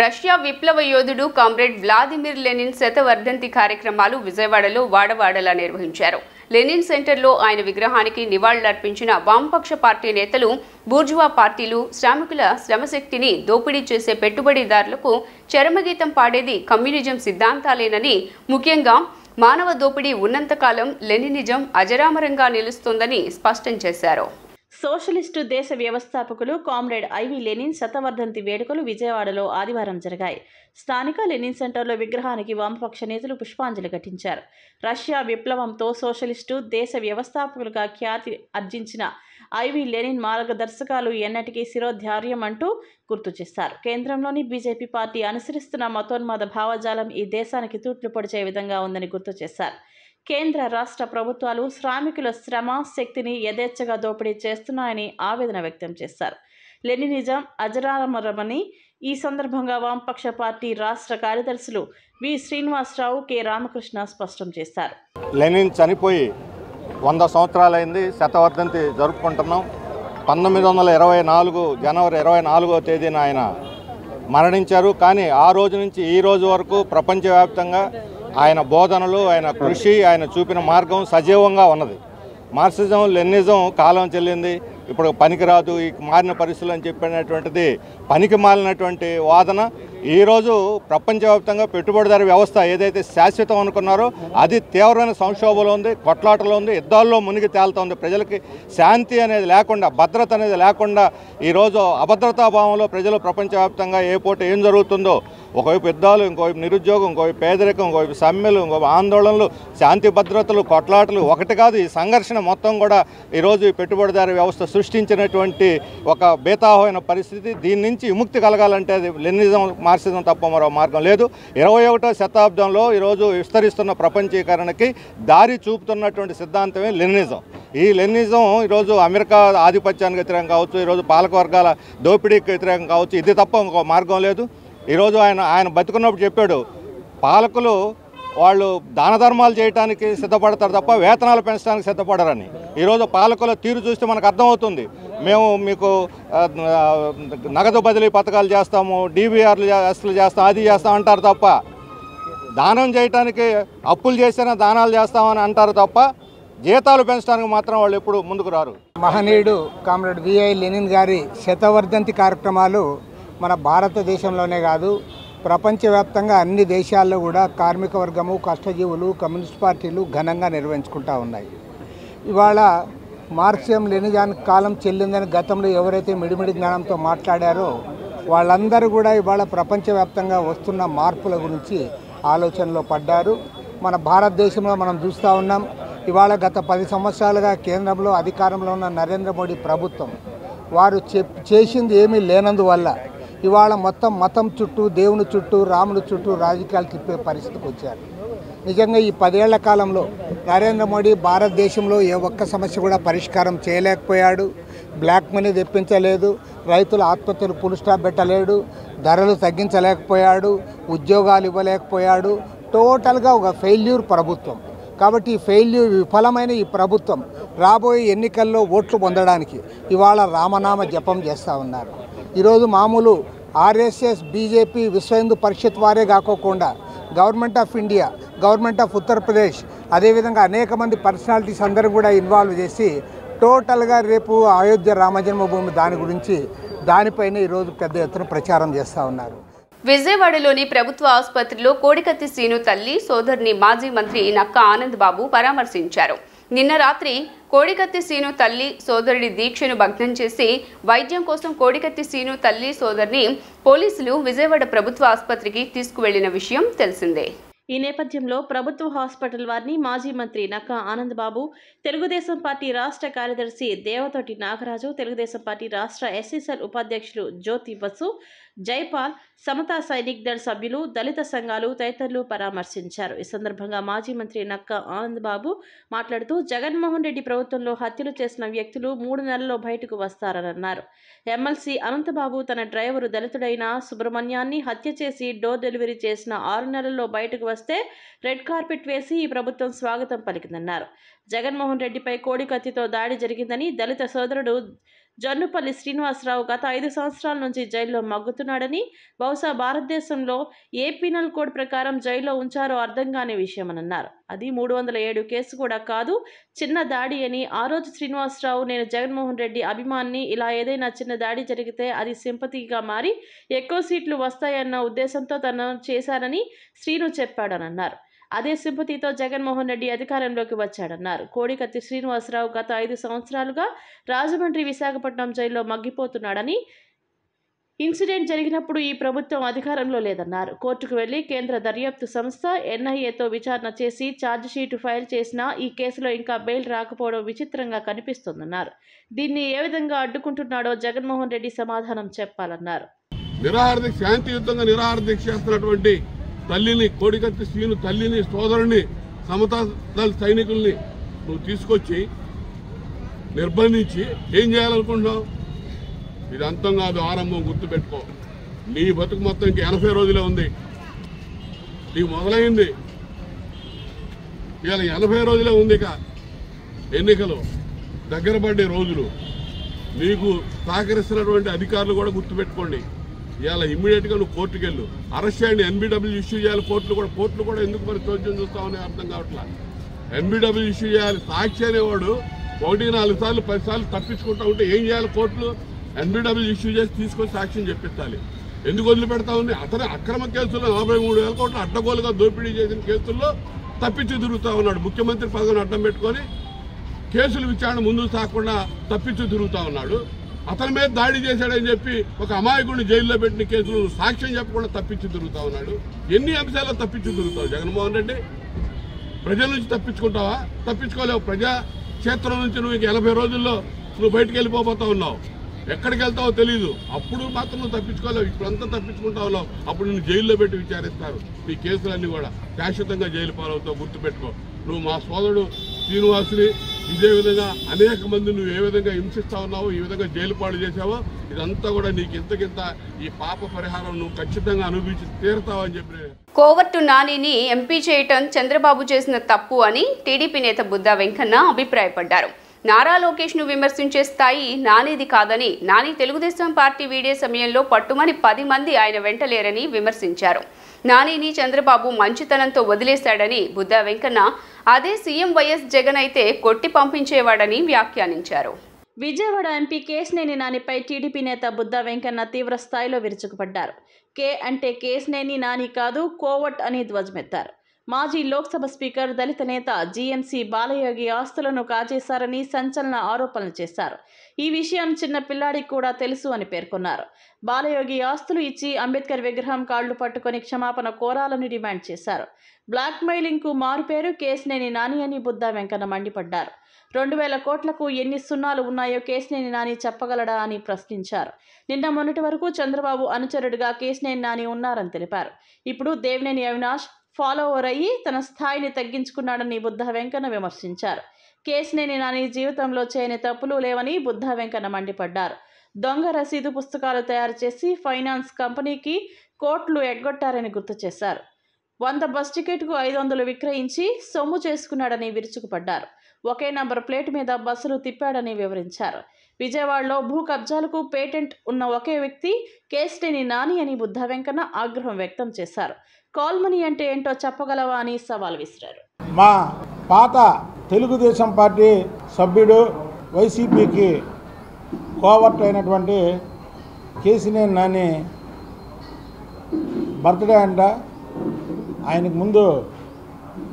రష్యా విప్లవ యోధుడు కామ్రేడ్ వ్లాదిమిర్ లెనిన్ శతవర్ధంతి కార్యక్రమాలు విజయవాడలో వాడవాడలా నిర్వహించారు. లెనిన్ సెంటర్లో ఆయన విగ్రహానికి నివాళులర్పించిన వామపక్ష పార్టీ నేతలు, బూర్జువా పార్టీలు శ్రామికుల శ్రమశక్తిని దోపిడీ చేసే పెట్టుబడిదారులకు చరమగీతం పాడేది కమ్యూనిజం సిద్ధాంతాలేనని, ముఖ్యంగా మానవ దోపిడీ ఉన్నంతకాలం లెనినిజం అజరామరంగా నిలుస్తుందని స్పష్టం చేశారు. సోషలిస్టు దేశ వ్యవస్థాపకులు కామ్రేడ్ ఐవి లెనిన్ శతవర్ధంతి వేడుకలు విజయవాడలో ఆదివారం జరిగాయి. స్థానిక లెనిన్ సెంటర్లో విగ్రహానికి వామపక్ష నేతలు పుష్పాంజలి ఘటించారు. రష్యా విప్లవంతో సోషలిస్టు దేశ వ్యవస్థాపకులుగా ఖ్యాతి ఆర్జించిన ఐవి లెనిన్ మార్గదర్శకాలు ఎన్నటికీ శిరోధార్యం అంటూ గుర్తు చేశారు. కేంద్రంలోని బీజేపీ పార్టీ అనుసరిస్తున్న మతోన్మాద భావజాలం ఈ దేశానికి తూట్లు పొడిచే విధంగా ఉందని గుర్తు చేశారు. కేంద్ర రాష్ట్ర ప్రభుత్వాలు శ్రామికుల శ్రమ శక్తిని యథేచ్ఛగా దోపిడీ చేస్తున్నాయని ఆవేదన వ్యక్తం చేశారు. లెనినిజం అజరామరమని ఈ సందర్భంగా వామపక్ష పార్టీ రాష్ట్ర కార్యదర్శులు వి శ్రీనివాసరావు, కె రామకృష్ణ స్పష్టం చేశారు. లెనిన్ చనిపోయి 100 సంవత్సరాలైంది. శతవర్ధంతి జరుపుకుంటున్నాం. 1924 జనవరి 24వ తేదీన ఆయన మరణించారు. కానీ ఆ రోజు నుంచి ఈ రోజు వరకు ప్రపంచవ్యాప్తంగా ఆయన బోధనలు, ఆయన కృషి, ఆయన చూపిన మార్గం సజీవంగా ఉన్నది. మార్క్సిజం లెనినిజం కాలం చెల్లింది, ఇప్పుడు పనికిరాదు, ఈ మారిన పరిస్థితులు అని చెప్పినటువంటిది పనికి మాలినటువంటి వాదన. ఈరోజు ప్రపంచవ్యాప్తంగా పెట్టుబడిదారీ వ్యవస్థ ఏదైతే శాశ్వతం అనుకున్నారో అది తీవ్రమైన సంక్షోభంలో ఉంది, కొట్లాటలో ఉంది, యుద్ధాల్లో మునిగి తేలుతోంది. ప్రజలకి శాంతి అనేది లేకుండా, భద్రత అనేది లేకుండా ఈరోజు అభద్రతాభావంలో ప్రజలు ప్రపంచవ్యాప్తంగా ఏ పూట ఏం జరుగుతుందో, ఒకవైపు యుద్ధాలు, ఇంకోవైపు నిరుద్యోగం, ఇంకోవైపు పేదరికం, ఇంకోవైపు సమ్మెలు, ఇంకోవైపు ఆందోళనలు, శాంతి భద్రతలు, కొట్లాటలు ఒకటి కాదు. ఈ సంఘర్షణ మొత్తం కూడా ఈరోజు ఈ పెట్టుబడిదారీ వ్యవస్థ సృష్టించినటువంటి ఒక బేతాహమైన పరిస్థితి. దీని నుంచి విముక్తి కలగాలంటే అది లెనినిజం, మార్క్సిజం తప్ప మరో మార్గం లేదు. 21వ శతాబ్దంలో ఈరోజు విస్తరిస్తున్న ప్రపంచీకరణకి దారి చూపుతున్నటువంటి సిద్ధాంతమే లెనినిజం. ఈ లెనినిజం ఈరోజు అమెరికా ఆధిపత్యానికి వ్యతిరేకం కావచ్చు, ఈరోజు పాలకవర్గాల దోపిడీకి వ్యతిరేకం కావచ్చు. ఇది తప్ప ఇంకో మార్గం లేదు. ఈరోజు ఆయన బతుకున్నప్పుడు చెప్పాడు, పాలకులు వాళ్ళు దాన ధర్మాలు చేయడానికి సిద్ధపడతారు తప్ప వేతనాలు పెంచడానికి సిద్ధపడరని. ఈరోజు పాలకుల తీరు చూస్తే మనకు అర్థమవుతుంది. మేము మీకు నగదు బదిలీ పథకాలు చేస్తాము, డీబీఆర్లు చేస్తాం, అది చేస్తాం అంటారు తప్ప, దానం చేయడానికి అప్పులు చేసినా దానాలు చేస్తామని అంటారు తప్ప జీతాలు పెంచడానికి మాత్రం వాళ్ళు ఎప్పుడు ముందుకు రారు. మహనీయుడు కామ్రేడ్ విఐ లెనిన్ గారి శతవర్ధంతి కార్యక్రమాలు మన భారతదేశంలోనే కాదు, ప్రపంచవ్యాప్తంగా అన్ని దేశాల్లో కూడా కార్మిక వర్గము, కష్టజీవులు, కమ్యూనిస్ట్ పార్టీలు ఘనంగా నిర్వహించుకుంటూ ఉన్నాయి. ఇవాళ మార్క్సిజం లెనినిజానికి కాలం చెల్లిందని గతంలో ఎవరైతే మిడిమిడి జ్ఞానంతో మాట్లాడారో వాళ్ళందరూ కూడా ఇవాళ ప్రపంచవ్యాప్తంగా వస్తున్న మార్పుల గురించి ఆలోచనలో పడ్డారు. మన భారతదేశంలో మనం చూస్తూ ఉన్నాం. ఇవాళ గత 10 సంవత్సరాలుగా కేంద్రంలో అధికారంలో ఉన్న నరేంద్ర మోడీ ప్రభుత్వం వారు చేసింది ఏమీ లేనందువల్ల ఇవాళ మొత్తం మతం చుట్టూ, దేవుని చుట్టూ, రాముడి చుట్టూ రాజకీయాలు తిప్పే పరిస్థితికి వచ్చారు. నిజంగా ఈ 10 ఏళ్ల కాలంలో నరేంద్ర మోడీ భారతదేశంలో ఏ ఒక్క సమస్య కూడా పరిష్కారం చేయలేకపోయాడు. బ్లాక్ మనీ తెప్పించలేదు, రైతుల ఆత్మహత్యలు ఫుల్ స్టాప్ పెట్టలేడు, ధరలు తగ్గించలేకపోయాడు, ఉద్యోగాలు ఇవ్వలేకపోయాడు. టోటల్గా ఒక ఫెయిల్యూర్ ప్రభుత్వం. కాబట్టి ఈ విఫలమైన ఈ ప్రభుత్వం రాబోయే ఎన్నికల్లో ఓట్లు పొందడానికి ఇవాళ రామనామ జపం చేస్తూ ఉన్నారు. ఈరోజు మామూలు ఆర్ఎస్ఎస్, బీజేపీ, విశ్వ హిందూ పరిషత్ వారే కాకోకుండా government of India, government of Uttar Pradesh, అదేవిధంగా అనేక మంది పర్సనాలిటీస్ అందరూ కూడా ఇన్వాల్వ్ చేసి టోటల్గా రేపు అయోధ్య రామజన్మభూమి దానిపైన ఈరోజు పెద్ద ఎత్తున ప్రచారం చేస్తూ ఉన్నారు. విజయవాడలోని ప్రభుత్వ ఆసుపత్రిలో కోడికత్తి శ్రీను తల్లి సోదరుని మాజీ మంత్రి నక్కా ఆనంద్ బాబు పరామర్శించారు. నిన్న రాత్రి కోడికత్తి శ్రీను తల్లి సోదరుడి దీక్షను భగ్నం చేసి వైద్యం కోసం కోడికత్తి శ్రీను తల్లి సోదరుని పోలీసులు విజయవాడ ప్రభుత్వ ఆసుపత్రికి తీసుకువెళ్లిన విషయం తెలిసిందే. ఈ నేపథ్యంలో ప్రభుత్వ హాస్పిటల్ వారిని మాజీ మంత్రి నక్కా ఆనంద్ బాబు, తెలుగుదేశం పార్టీ రాష్ట్ర కార్యదర్శి దేవతోటి నాగరాజు, తెలుగుదేశం పార్టీ రాష్ట్ర ఎస్సీసెల్ ఉపాధ్యక్షులు జ్యోతి వసు, జైపాల్, సమతా సైనిక్ దళ్ సభ్యులు, దళిత సంఘాలు తదితరులు పరామర్శించారు. ఈ సందర్భంగా మాజీ మంత్రి నక్కా ఆనంద్ బాబు మాట్లాడుతూ జగన్మోహన్ రెడ్డి ప్రభుత్వంలో హత్యలు చేసిన వ్యక్తులు 3 నెలల్లో బయటకు వస్తారని అన్నారు. ఎమ్మెల్సీ అనంతబాబు తన డ్రైవరు దళితుడైన సుబ్రహ్మణ్యాన్ని హత్య చేసి డోర్ డెలివరీ చేసిన 6 నెలల్లో బయటకు వస్తే రెడ్ కార్పెట్ వేసి ఈ ప్రభుత్వం స్వాగతం పలికిందన్నారు. జగన్మోహన్ రెడ్డిపై కోడికత్తితో దాడి జరిగిందని దళిత సోదరుడు జన్నుపల్లి శ్రీనివాసరావు గత 5 సంవత్సరాల నుంచి జైల్లో మగ్గుతున్నాడని, బహుశా భారతదేశంలో ఏ పీనల్ కోడ్ ప్రకారం జైల్లో ఉంచారో అర్థం కాని విషయమన్నారు. అది 307 కేసు కూడా కాదు, చిన్న దాడి అని. ఆ రోజు శ్రీనివాసరావు, నేను జగన్మోహన్ రెడ్డి అభిమాన్ని, ఇలా ఏదైనా చిన్న దాడి జరిగితే అది సింపతిగా మారి ఎక్కువ సీట్లు వస్తాయన్న ఉద్దేశంతో తను చేశానని శ్రీను చెప్పాడనన్నారు. అదే సింపతితో జగన్మోహన్ రెడ్డి అధికారంలోకి వచ్చాడన్నారు. కోడికత్తి శ్రీనివాసరావు గత 5 సంవత్సరాలుగా రాజమండ్రి, విశాఖపట్నం జైల్లో మగ్గిపోతున్నాడని, ఇన్సిడెంట్ జరిగినప్పుడు ఈ ప్రభుత్వం అధికారంలో లేదన్నారు. కోర్టుకు వెళ్లి కేంద్ర దర్యాప్తు సంస్థ ఎన్ఐఏతో విచారణ చేసి ఛార్జిషీటు ఫైల్ చేసినా ఈ కేసులో ఇంకా బెయిల్ రాకపోవడం విచిత్రంగా కనిపిస్తోందన్నారు. దీన్ని ఏ విధంగా అడ్డుకుంటున్నాడో జగన్మోహన్ రెడ్డి సమాధానం చెప్పాలన్నారు. శాంతియుతంగా నిరాహార దీక్ష చేస్తున్నటువంటి తల్లిని, కోడికత్తి శ్రీను తల్లిని, సోదరుని, సమతా దళ సైనికుల్ని నువ్వు తీసుకొచ్చి నిర్బంధించి ఏం చేయాలనుకుంటున్నావు? ఇది అంతం కాదు, ఆరంభం. గుర్తుపెట్టుకో. నీ బతుకు మొత్తం ఇంక 80 రోజులే ఉంది. నీకు మొదలైంది ఇవాళ 80 రోజులే ఉంది. ఇక ఎన్నికలు దగ్గర పడే రోజులు. నీకు సహకరిస్తున్నటువంటి అధికారులు కూడా గుర్తుపెట్టుకోండి. ఇవాళ ఇమ్మీడియట్గా నువ్వు కోర్టుకు వెళ్ళు, అరెస్ట్ చేయండి, ఎన్బిడబ్ల్యూ ఇష్యూ చేయాలి. కోర్టులు కూడా ఎందుకు మరి చోద్యం చూస్తామని అర్థం కావట్లా. ఎన్బిడబ్ల్యూ ఇష్యూ చేయాలి. సాక్షి అనేవాడు 1, 4 సార్లు 10 సార్లు తప్పించుకుంటా ఉంటే ఏం చేయాలి? కోర్టులు ఎన్బిడబ్ల్యూ ఇష్యూ చేసి తీసుకొని సాక్ష్యం చెప్పించాలి. ఎందుకు వదిలిపెడతా ఉంది? అతను అక్రమ కేసుల్లో 43,000 కోట్లు అడ్డగోలుగా దోపిడీ చేసిన కేసుల్లో తప్పించి తిరుగుతూ ఉన్నాడు. ముఖ్యమంత్రి పదవిని అడ్డం పెట్టుకొని కేసుల విచారణ ముందుకు సాగకుండా తప్పించి తిరుగుతూ ఉన్నాడు. అతని మీద దాడి చేశాడని చెప్పి ఒక అమాయకుడిని జైల్లో పెట్టిన కేసులు సాక్ష్యం చెప్పకుండా తప్పించి తిరుగుతూ ఉన్నాడు. ఎన్ని అంశాల్లో తప్పించి తిరుగుతావు జగన్మోహన్ రెడ్డి? ప్రజల నుంచి తప్పించుకుంటావా? తప్పించుకోలేవు. ప్రజా క్షేత్రం నుంచి నువ్వు 80 రోజుల్లో నువ్వు బయటకు వెళ్ళిపోతా ఉన్నావు. ఎక్కడికి వెళ్తావో తెలియదు. అప్పుడు మాత్రం నువ్వు తప్పించుకోలేవు. ఇప్పుడంతా తప్పించుకుంటా ఉన్నావు. అప్పుడు నిన్ను జైల్లో పెట్టి విచారిస్తారు. నీ కేసులన్నీ కూడా శాశ్వతంగా జైలు పాలవుతావు. గుర్తుపెట్టుకో. నువ్వు మా సోదరుడు శ్రీనివాసుని ఇదే విధంగా అనేక మంది నువ్వు ఏ విధంగా హింసిస్తా ఉన్నావో, ఈ విధంగా జైలు పాలు చేసావో, ఇదంతా కూడా నీకు ఇంతకింత ఈ పాప పరిహారం నువ్వు ఖచ్చితంగా అనుభవించి తీరుతావని చెప్పి. కోవర్టు నానిని ఎంపీ చేయటం చంద్రబాబు చేసిన తప్పు అని టీడీపీ నేత బుద్దా వెంకన్న అభిప్రాయపడ్డారు. నారా లోకేష్ ను విమర్శించే స్థాయి నానిది కాదని, నాని తెలుగుదేశం పార్టీ వీడే సమయంలో పట్టుమని 10 మంది ఆయన వెంట లేరని విమర్శించారు. నానిని చంద్రబాబు మంచితనంతో వదిలేశాడని బుద్దా వెంకన్న, అదే సీఎం వైఎస్ జగన్ అయితే కొట్టి పంపించేవాడని వ్యాఖ్యానించారు. విజయవాడ ఎంపీ కేశినేని నానిపై టీడీపీ నేత బుద్దా వెంకన్న తీవ్ర స్థాయిలో విరుచుకుపడ్డారు. కే అంటే కేశినేని నాని కాదు, కోవట్ అని ధ్వజమెత్తారు. మాజీ లోక్సభ స్పీకర్, దళిత నేత జీఎంసీ బాలయోగి ఆస్తులను కాజేశారని సంచలన ఆరోపణలు చేశారు. ఈ విషయం చిన్న పిల్లాడికి కూడా తెలుసు అని పేర్కొన్నారు. బాలయోగి ఆస్తులు ఇచ్చి అంబేద్కర్ విగ్రహం కాళ్లు పట్టుకొని క్షమాపణ కోరాలని డిమాండ్ చేశారు. బ్లాక్ మెయిలింగ్కు మారుపేరు కేశినేని నాని అని బుద్దా వెంకన్న మండిపడ్డారు. 2,000 కోట్లకు ఎన్ని సున్నాలు ఉన్నాయో కేశినేని నాని చెప్పగలడా అని ప్రశ్నించారు. నిన్న మొన్నటి వరకు చంద్రబాబు అనుచరుడిగా కేశినేని నాని ఉన్నారని తెలిపారు. ఇప్పుడు దేవినేని అవినాష్ ఫాలోవర్ అయ్యి తన స్థాయిని తగ్గించుకున్నాడని బుద్దా వెంకన్న విమర్శించారు. కేశినేని నాని జీవితంలో చేయని తప్పులు లేవని బుద్ధా వెంకన్న మండిపడ్డారు. దొంగ రసీదు పుస్తకాలు తయారు చేసి ఫైనాన్స్ కంపెనీకి కోట్లు ఎగ్గొట్టారని గుర్తు చేశారు. 100 బస్ టికెట్కు 500 విక్రయించి సొమ్ము చేసుకున్నాడని విరుచుకుపడ్డారు. ఒకే నంబర్ ప్లేట్ మీద బస్సులు తిప్పాడని వివరించారు. విజయవాడలో భూ కబ్జాలకు పేటెంట్ ఉన్న ఒకే వ్యక్తి కేశినేని నాని అని బుద్ధా వెంకన్న ఆగ్రహం వ్యక్తం చేశారు. కాల్ మనీ అంటే ఏంటో చెప్పగలవా అని సవాల్ విసిరారు. మా పాత తెలుగుదేశం పార్టీ సభ్యుడు వైసీపీకి కోవర్ట్ అయినటువంటి కేశినేని నాని బర్త్డే అంట. ఆయనకు ముందు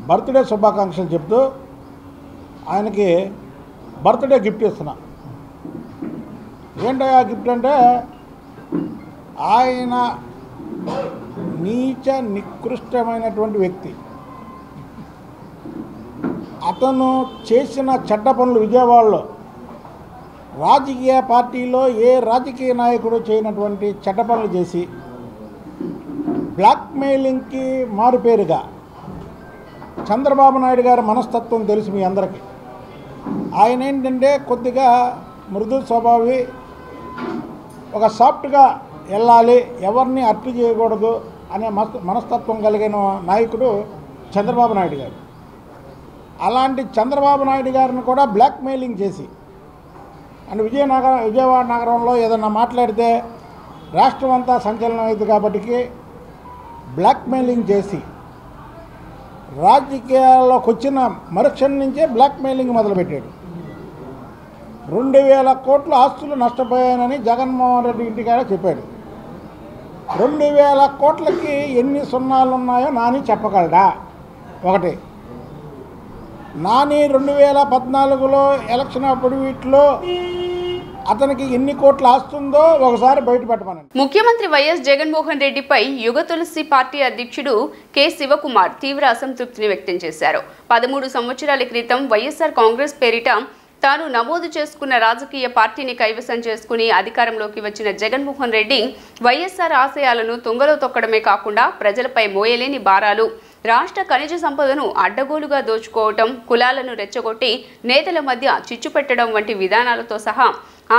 బర్త్డే శుభాకాంక్షలు చెప్తూ ఆయనకి బర్త్డే గిఫ్ట్ ఇస్తున్నా. ఏంటయ్యా గిఫ్ట్ అంటే ఆయన నీచ నికృష్టమైనటువంటి వ్యక్తి. అతను చేసిన చెడ్డ పనులు విజయవాడలో రాజకీయ పార్టీలో ఏ రాజకీయ నాయకుడు చేయనటువంటి చెడ్డ పనులు చేసి బ్లాక్మెయిలింగ్కి మారుపేరుగా చంద్రబాబు నాయుడు గారి మనస్తత్వం తెలుసు మీ అందరికీ. ఆయన ఏంటంటే కొద్దిగా మృదు స్వభావి, ఒక సాఫ్ట్గా వెళ్ళాలి, ఎవరిని అర్పు చేయకూడదు అనే మనస్తత్వం కలిగిన నాయకుడు చంద్రబాబు నాయుడు గారు. అలాంటి చంద్రబాబు నాయుడు గారిని కూడా బ్లాక్మెయిలింగ్ చేసి అండ్ విజయవాడ నగరంలో ఏదన్నా మాట్లాడితే రాష్ట్రం అంతా సంచలనం అయింది కాబట్టి బ్లాక్మెయిలింగ్ చేసి రాజకీయాల్లోకి వచ్చిన మరుక్షణం నుంచే బ్లాక్మెయిలింగ్ మొదలుపెట్టాడు. 2000 కోట్ల ఆస్తులు నష్టపోయానని జగన్మోహన్ రెడ్డి ఇంటికాడ చెప్పాడు. 2000 కోట్లకి ఎన్ని సున్నాలు ఉన్నాయో నాని చెప్పగలడా? ఒకటి, నాని 2014లో ఎలక్షన్ అప్పుడు వీటిలో అతనికి ఎన్ని కోట్ల ఆస్తుందో ఒకసారి బయటపెట్టమనండి. ముఖ్యమంత్రి వైఎస్ జగన్మోహన్ రెడ్డిపై యుగ తులసి పార్టీ అధ్యక్షుడు కె శివకుమార్ తీవ్ర అసంతృప్తిని వ్యక్తం చేశారు. 13 సంవత్సరాల క్రితం వైఎస్ఆర్ కాంగ్రెస్ పేరిట తాను నమోదు చేసుకున్న రాజకీయ పార్టీని కైవసం చేసుకుని అధికారంలోకి వచ్చిన జగన్మోహన్ రెడ్డి వైఎస్ఆర్ ఆశయాలను తుంగలో తొక్కడమే కాకుండా ప్రజలపై మోయలేని భారాలు, రాష్ట్ర ఖనిజ సంపదను అడ్డగోలుగా దోచుకోవటం, కులాలను రెచ్చగొట్టి నేతల మధ్య చిచ్చు పెట్టడం వంటి విధానాలతో సహా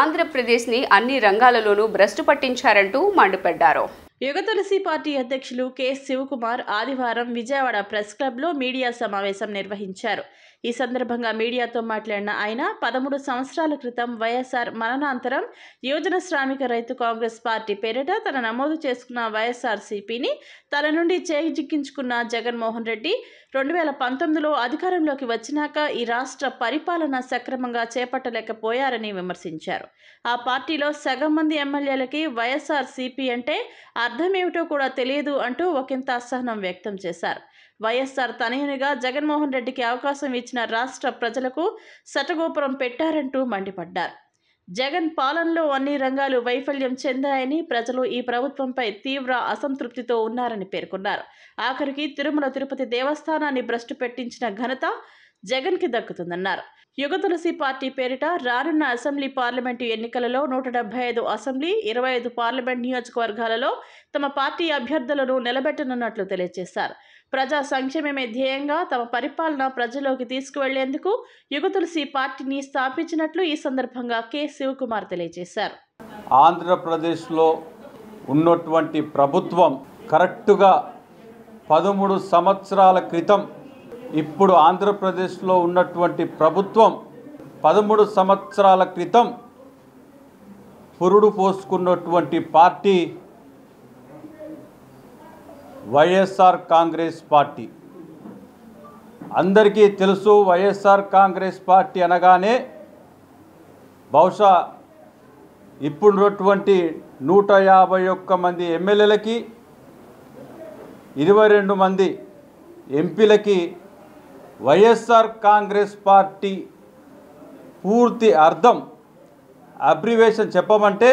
ఆంధ్రప్రదేశ్ని అన్ని రంగాలలోనూ భ్రష్టు పట్టించారంటూ మండిపడ్డారు. యుగ తులసి పార్టీ అధ్యక్షులు కె శివకుమార్ ఆదివారం విజయవాడ ప్రెస్ క్లబ్లో మీడియా సమావేశం నిర్వహించారు. ఈ సందర్భంగా మీడియాతో మాట్లాడిన ఆయన 13 సంవత్సరాల క్రితం వైఎస్ఆర్ మరణాంతరం యువజన శ్రామిక రైతు కాంగ్రెస్ పార్టీ పేరిట తన నమోదు చేసుకున్న వైఎస్ఆర్సీపీని తన నుండి చేజిక్కించుకున్న జగన్మోహన్ రెడ్డి 2019లో అధికారంలోకి వచ్చినాక ఈ రాష్ట్ర పరిపాలన సక్రమంగా చేపట్టలేకపోయారని విమర్శించారు. ఆ పార్టీలో సగం మంది ఎమ్మెల్యేలకి వైఎస్ఆర్సీపీ అంటే అర్థమేమిటో కూడా తెలియదు అంటూ ఒకంత అసహనం వ్యక్తం చేశారు. వైఎస్ఆర్ తనయునిగా జగన్మోహన్ రెడ్డికి అవకాశం ఇచ్చిన రాష్ట్ర ప్రజలకు శటగోపురం పెట్టారంటూ మండిపడ్డారు. జగన్ పాలనలో అన్ని రంగాలు వైఫల్యం చెందాయని, ప్రజలు ఈ ప్రభుత్వంపై తీవ్ర అసంతృప్తితో ఉన్నారని పేర్కొన్నారు. ఆఖరికి తిరుమల తిరుపతి దేవస్థానాన్ని భ్రష్టు పెట్టించిన ఘనత జగన్కి దక్కుతుందన్నారు. యుగ తులసి పార్టీ పేరిట రానున్న అసెంబ్లీ పార్లమెంటు ఎన్నికలలో 175 అసెంబ్లీ 25 పార్లమెంట్ నియోజకవర్గాలలో తమ పార్టీ అభ్యర్థులను నిలబెట్టనున్నట్లు తెలియజేశారు. ప్రజా సంక్షేమమే ధ్యేయంగా తమ పరిపాలన ప్రజల్లోకి తీసుకువెళ్లేందుకు యుగ తులసి పార్టీని స్థాపించినట్లు ఈ సందర్భంగా కె శివకుమార్ తెలియజేశారు. ఆంధ్రప్రదేశ్లో ఉన్నటువంటి ప్రభుత్వం కరెక్టుగా 13 సంవత్సరాల క్రితం, ఇప్పుడు ఆంధ్రప్రదేశ్లో ఉన్నటువంటి ప్రభుత్వం 13 సంవత్సరాల క్రితం పురుడు పోసుకున్నటువంటి పార్టీ వైఎస్ఆర్ కాంగ్రెస్ పార్టీ. అందరికీ తెలుసు, వైఎస్ఆర్ కాంగ్రెస్ పార్టీ అనగానే బహుశా ఇప్పుడున్నటువంటి 151 మంది ఎమ్మెల్యేలకి 22 మంది ఎంపీలకి వైఎస్ఆర్ కాంగ్రెస్ పార్టీ పూర్తి అర్థం అబ్రివేషన్ చెప్పమంటే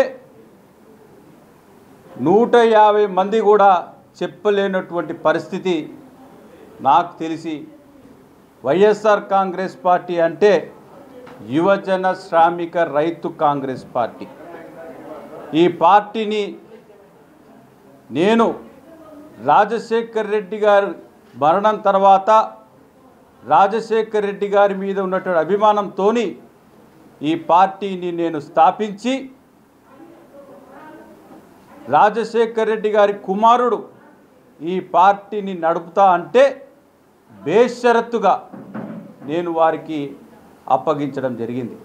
150 మంది కూడా చెప్పలేనటువంటి పరిస్థితి. నాకు తెలిసి వైఎస్ఆర్ కాంగ్రెస్ పార్టీ అంటే యువజన శ్రామిక రైతు కాంగ్రెస్ పార్టీ. ఈ పార్టీని నేను రాజశేఖర్ రెడ్డి గారు మరణం తర్వాత రాజశేఖర్ రెడ్డి గారి మీద ఉన్నటువంటి అభిమానంతో ఈ పార్టీని నేను స్థాపించి రాజశేఖర్ రెడ్డి గారి కుమారుడు ఈ పార్టీని నడుపుతా అంటే బేషరతుగా నేను వారికి అప్పగించడం జరిగింది.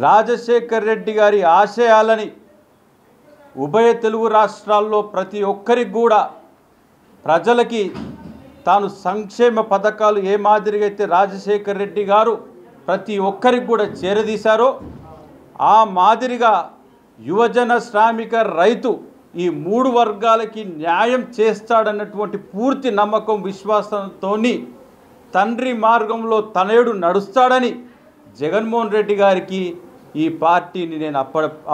రాజశేఖర్ రెడ్డి గారి ఆశయాలని ఉభయ తెలుగు రాష్ట్రాల్లో ప్రతి ఒక్కరికి కూడా ప్రజలకి తాను సంక్షేమ పథకాలు ఏ మాదిరిగా అయితే రాజశేఖర్ రెడ్డి గారు ప్రతి ఒక్కరికి కూడా చేరదీశారో ఆ మాదిరిగా యువజన శ్రామిక రైతు ఈ 3 వర్గాలకి న్యాయం చేస్తాడన్నటువంటి పూర్తి నమ్మకం విశ్వాసంతో తండ్రి మార్గంలో తనయుడు నడుస్తాడని జగన్మోహన్ రెడ్డి గారికి ఈ పార్టీని నేను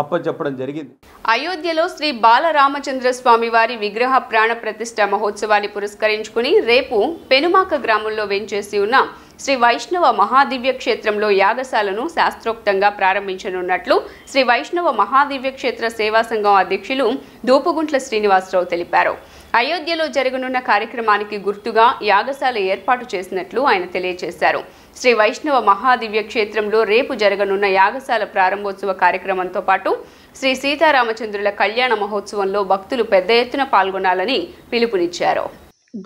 అప్పచెప్పడం జరిగింది. అయోధ్యలో శ్రీ బాలరామచంద్ర స్వామి వారి విగ్రహ ప్రాణ ప్రతిష్ఠ మహోత్సవాన్ని పురస్కరించుకుని రేపు పెనుమాక గ్రామంలో వెంచేసి ఉన్న శ్రీ వైష్ణవ మహాదివ్య క్షేత్రంలో యాగశాలను శాస్త్రోక్తంగా ప్రారంభించనున్నట్లు శ్రీ వైష్ణవ మహాదివ్య క్షేత్ర సేవా సంఘం అధ్యక్షులు దూపుగుంట్ల శ్రీనివాసరావు తెలిపారు. అయోధ్యలో జరగనున్న కార్యక్రమానికి గుర్తుగా యాగశాల ఏర్పాటు చేసినట్లు ఆయన తెలియజేశారు. శ్రీ వైష్ణవ మహాదివ్య క్షేత్రంలో రేపు జరగనున్న యాగశాల ప్రారంభోత్సవ కార్యక్రమంతో పాటు శ్రీ సీతారామచంద్రుల కళ్యాణ మహోత్సవంలో భక్తులు పెద్ద ఎత్తున పాల్గొనాలని పిలుపునిచ్చారు.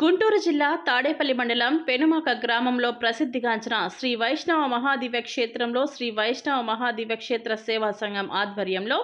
గుంటూరు జిల్లా తాడేపల్లి మండలం పెనుమాక గ్రామంలో ప్రసిద్ధిగాంచిన శ్రీ వైష్ణవ మహాదివ్య క్షేత్రంలో శ్రీ వైష్ణవ మహాదివ్య క్షేత్ర సేవా సంఘం ఆధ్వర్యంలో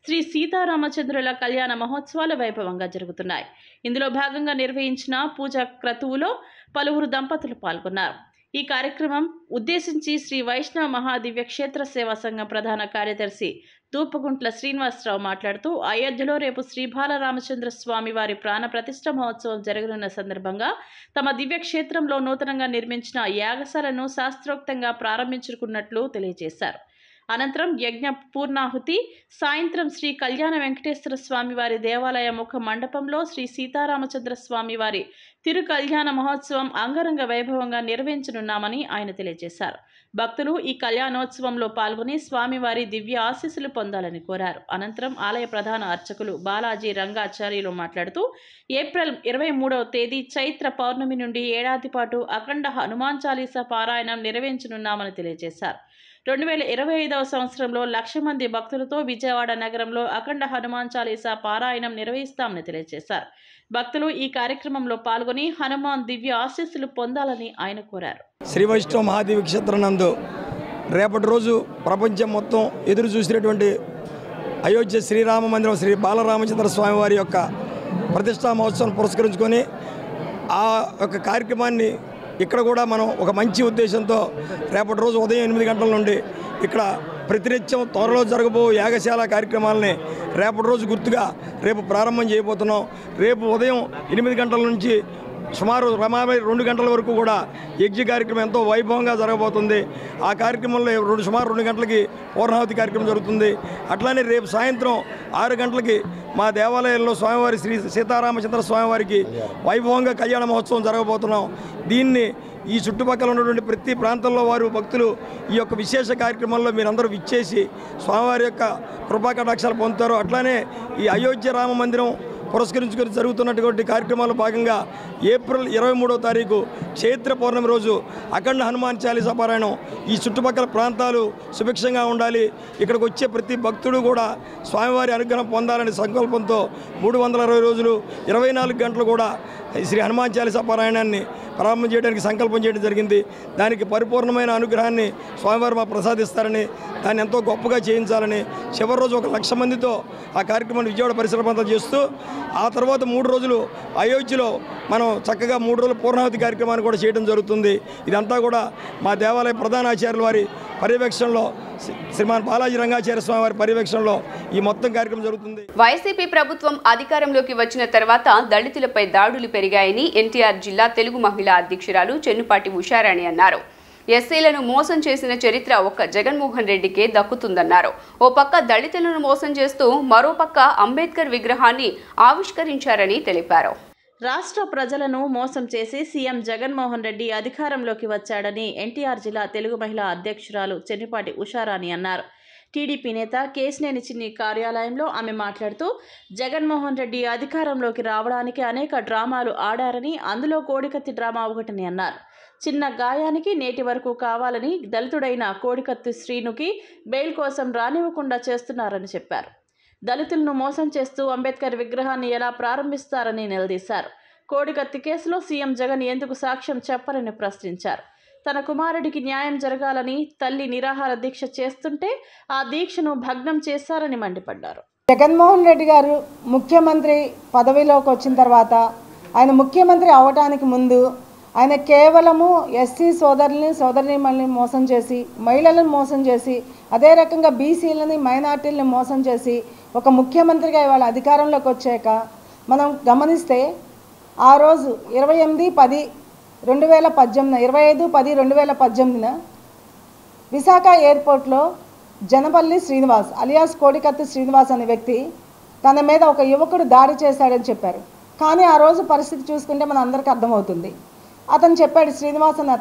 శ్రీ సీతారామచంద్రుల కళ్యాణ మహోత్సవాలు వైభవంగా జరుగుతున్నాయి. ఇందులో భాగంగా నిర్వహించిన పూజా క్రతువులో పలువురు దంపతులు పాల్గొన్నారు. ఈ కార్యక్రమం ఉద్దేశించి శ్రీ వైష్ణవ మహాదివ్య క్షేత్ర సేవా సంఘం ప్రధాన కార్యదర్శి దూపుగుంట్ల శ్రీనివాసరావు మాట్లాడుతూ అయోధ్యలో రేపు శ్రీ బాలరామచంద్ర స్వామి వారి ప్రాణ ప్రతిష్ఠ మహోత్సవం జరగనున్న సందర్భంగా తమ దివ్య క్షేత్రంలో నూతనంగా నిర్మించిన యాగశాలను శాస్త్రోక్తంగా ప్రారంభించుకున్నట్లు తెలియజేశారు. అనంతరం యజ్ఞ పూర్ణాహుతి, సాయంత్రం శ్రీ కళ్యాణ వెంకటేశ్వర స్వామి వారి దేవాలయ ముఖ మండపంలో శ్రీ సీతారామచంద్ర స్వామి వారి తిరు కళ్యాణ మహోత్సవం అంగరంగ వైభవంగా నిర్వహించనున్నామని ఆయన తెలియజేశారు. భక్తులు ఈ కళ్యాణోత్సవంలో పాల్గొని స్వామివారి దివ్య ఆశీస్సులు పొందాలని కోరారు. అనంతరం ఆలయ ప్రధాన అర్చకులు బాలాజీ రంగాచార్యులు మాట్లాడుతూ ఏప్రిల్ 23వ తేదీ చైత్ర పౌర్ణమి నుండి ఏడాది పాటు అఖండ హనుమాన్ చాలీసా పారాయణం నిర్వహించనున్నామని తెలియజేశారు. 2025వ సంవత్సరంలో 1,00,000 మంది భక్తులతో విజయవాడ నగరంలో అఖండ హనుమాన్ చాలీసా పారాయణం నిర్వహిస్తామని తెలియజేశారు. భక్తులు ఈ కార్యక్రమంలో పాల్గొని హనుమాన్ దివ్య ఆశీస్సులు పొందాలని ఆయన కోరారు. శ్రీ వైష్ణవ మహాదేవి క్షేత్రనందు రేపటి రోజు ప్రపంచం మొత్తం ఎదురు చూసినటువంటి అయోధ్య శ్రీరామ మందిరం శ్రీ బాలరామచంద్ర స్వామి వారి యొక్క ప్రతిష్టా మహోత్సవం పురస్కరించుకొని ఆ యొక్క కార్యక్రమాన్ని ఇక్కడ కూడా మనం ఒక మంచి ఉద్దేశంతో రేపటి రోజు ఉదయం 8 గంటల నుండి ఇక్కడ ప్రతినిత్యం త్వరలో జరగబో యాగశాల కార్యక్రమాలని రేపటి రోజు గుర్తుగా రేపు ప్రారంభం చేయబోతున్నాం. రేపు ఉదయం 8 గంటల నుంచి సుమారు 2 గంటల వరకు కూడా యజ్ఞ కార్యక్రమం ఎంతో వైభవంగా జరగబోతుంది. ఆ కార్యక్రమంలో సుమారు 2 గంటలకి పూర్ణాహుతి కార్యక్రమం జరుగుతుంది. అట్లానే రేపు సాయంత్రం 6 గంటలకి మా దేవాలయంలో స్వామివారి శ్రీ సీతారామచంద్ర స్వామివారికి వైభవంగా కళ్యాణ మహోత్సవం జరగబోతున్నాం. దీన్ని ఈ చుట్టుపక్కల ఉన్నటువంటి ప్రతి ప్రాంతంలో వారు భక్తులు ఈ యొక్క విశేష కార్యక్రమంలో మీరందరూ విచ్చేసి స్వామివారి యొక్క కృపా కటాక్షాలు పొందుతారు. అట్లానే ఈ అయోధ్య రామ మందిరం పురస్కరించుకొని జరుగుతున్నటువంటి కార్యక్రమాల్లో భాగంగా ఏప్రిల్ 23వ తారీఖు చైత్ర పౌర్ణమి రోజు అఖండ హనుమాన్ చాలీసా పారాయణం. ఈ చుట్టుపక్కల ప్రాంతాలు సుభిక్షంగా ఉండాలి, ఇక్కడికి వచ్చే ప్రతి భక్తుడు కూడా స్వామివారి అనుగ్రహం పొందాలనే సంకల్పంతో 360 రోజులు 24 గంటలు కూడా శ్రీ హనుమాన్ చాలీసా పారాయణాన్ని ప్రారంభం చేయడానికి సంకల్పం చేయడం జరిగింది. దానికి పరిపూర్ణమైన అనుగ్రహాన్ని స్వామివారు మాకు ప్రసాదిస్తారని, దాన్ని ఎంతో గొప్పగా చేయించాలని చివరి రోజు 1,00,000 మందితో ఆ కార్యక్రమాన్ని విజయవాడ పరిసర ప్రాంతాలు చేస్తూ ఆ తర్వాత 3 రోజులు అయోధ్యలో మనం చక్కగా 3 రోజుల పూర్ణాహుతి కార్యక్రమాన్ని కూడా చేయడం జరుగుతుంది. ఇదంతా కూడా మా దేవాలయ ప్రధాన ఆచార్యుల వారి పర్యవేక్షణలో శ్రీమాన్ బాలాజీ రంగాచార్య స్వామి వారి పర్యవేక్షణలో ఈ మొత్తం కార్యక్రమం జరుగుతుంది. వైసీపీ ప్రభుత్వం అధికారంలోకి వచ్చిన తర్వాత దళితులపై దాడులు పెరిగాయని ఎన్టీఆర్ జిల్లా తెలుగు మహిళా అధ్యక్షురాలు చెన్నుపాటి ఉషారాణి అన్నారు. ఎస్సీలను మోసం చేసిన చరిత్ర ఒక్క జగన్మోహన్ రెడ్డికే దక్కుతుందన్నారు. ఓ పక్క దళితులను మోసం చేస్తూ మరోపక్క అంబేద్కర్ విగ్రహాన్ని ఆవిష్కరించారని తెలిపారు. రాష్ట్ర ప్రజలను మోసం చేసి సీఎం జగన్మోహన్ రెడ్డి అధికారంలోకి వచ్చాడని ఎన్టీఆర్ జిల్లా తెలుగు మహిళా అధ్యక్షురాలు చెన్నిపాటి ఉషారాణి అన్నారు. టీడీపీ నేత కేశినేని చిన్ని కార్యాలయంలో ఆమె మాట్లాడుతూ జగన్మోహన్ రెడ్డి అధికారంలోకి రావడానికి అనేక డ్రామాలు ఆడారని, అందులో కోడికత్తి డ్రామా ఒకటని అన్నారు. చిన్న గాయానికి నేటి వరకు కావాలని దళితుడైన కోడికత్తి శ్రీనుకి బెయిల్ కోసం రానివ్వకుండా చేస్తున్నారని చెప్పారు. దళితులను మోసం చేస్తూ అంబేద్కర్ విగ్రహాన్ని ఎలా ప్రారంభిస్తారని నిలదీశారు. కోడికత్తి కేసులో సీఎం జగన్ ఎందుకు సాక్ష్యం చెప్పరని ప్రశ్నించారు. తన కుమారుడికి న్యాయం జరగాలని తల్లి నిరాహార దీక్ష చేస్తుంటే ఆ దీక్షను భగ్నం చేశారని మండిపడ్డారు. జగన్మోహన్ రెడ్డి గారు ముఖ్యమంత్రి పదవిలోకి వచ్చిన తర్వాత ఆయన ముఖ్యమంత్రి అవడానికి ముందు ఆయన కేవలము ఎస్సీ సోదరిని మోసం చేసి, మహిళలను మోసం చేసి, అదే రకంగా బీసీలని మైనార్టీలని మోసం చేసి ఒక ముఖ్యమంత్రిగా ఇవాళ అధికారంలోకి వచ్చాక మనం గమనిస్తే ఆ రోజు 25/10/2018 విశాఖ ఎయిర్పోర్ట్లో జనపల్లి శ్రీనివాస్ అలియాస్ కోడికత్తి శ్రీనివాస్ అనే వ్యక్తి తన మీద ఒక యువకుడు దాడి చేశాడని చెప్పారు. కానీ ఆ రోజు పరిస్థితి చూసుకుంటే మన అందరికీ అర్థమవుతుంది. అతను చెప్పాడు, శ్రీనివాస్ అని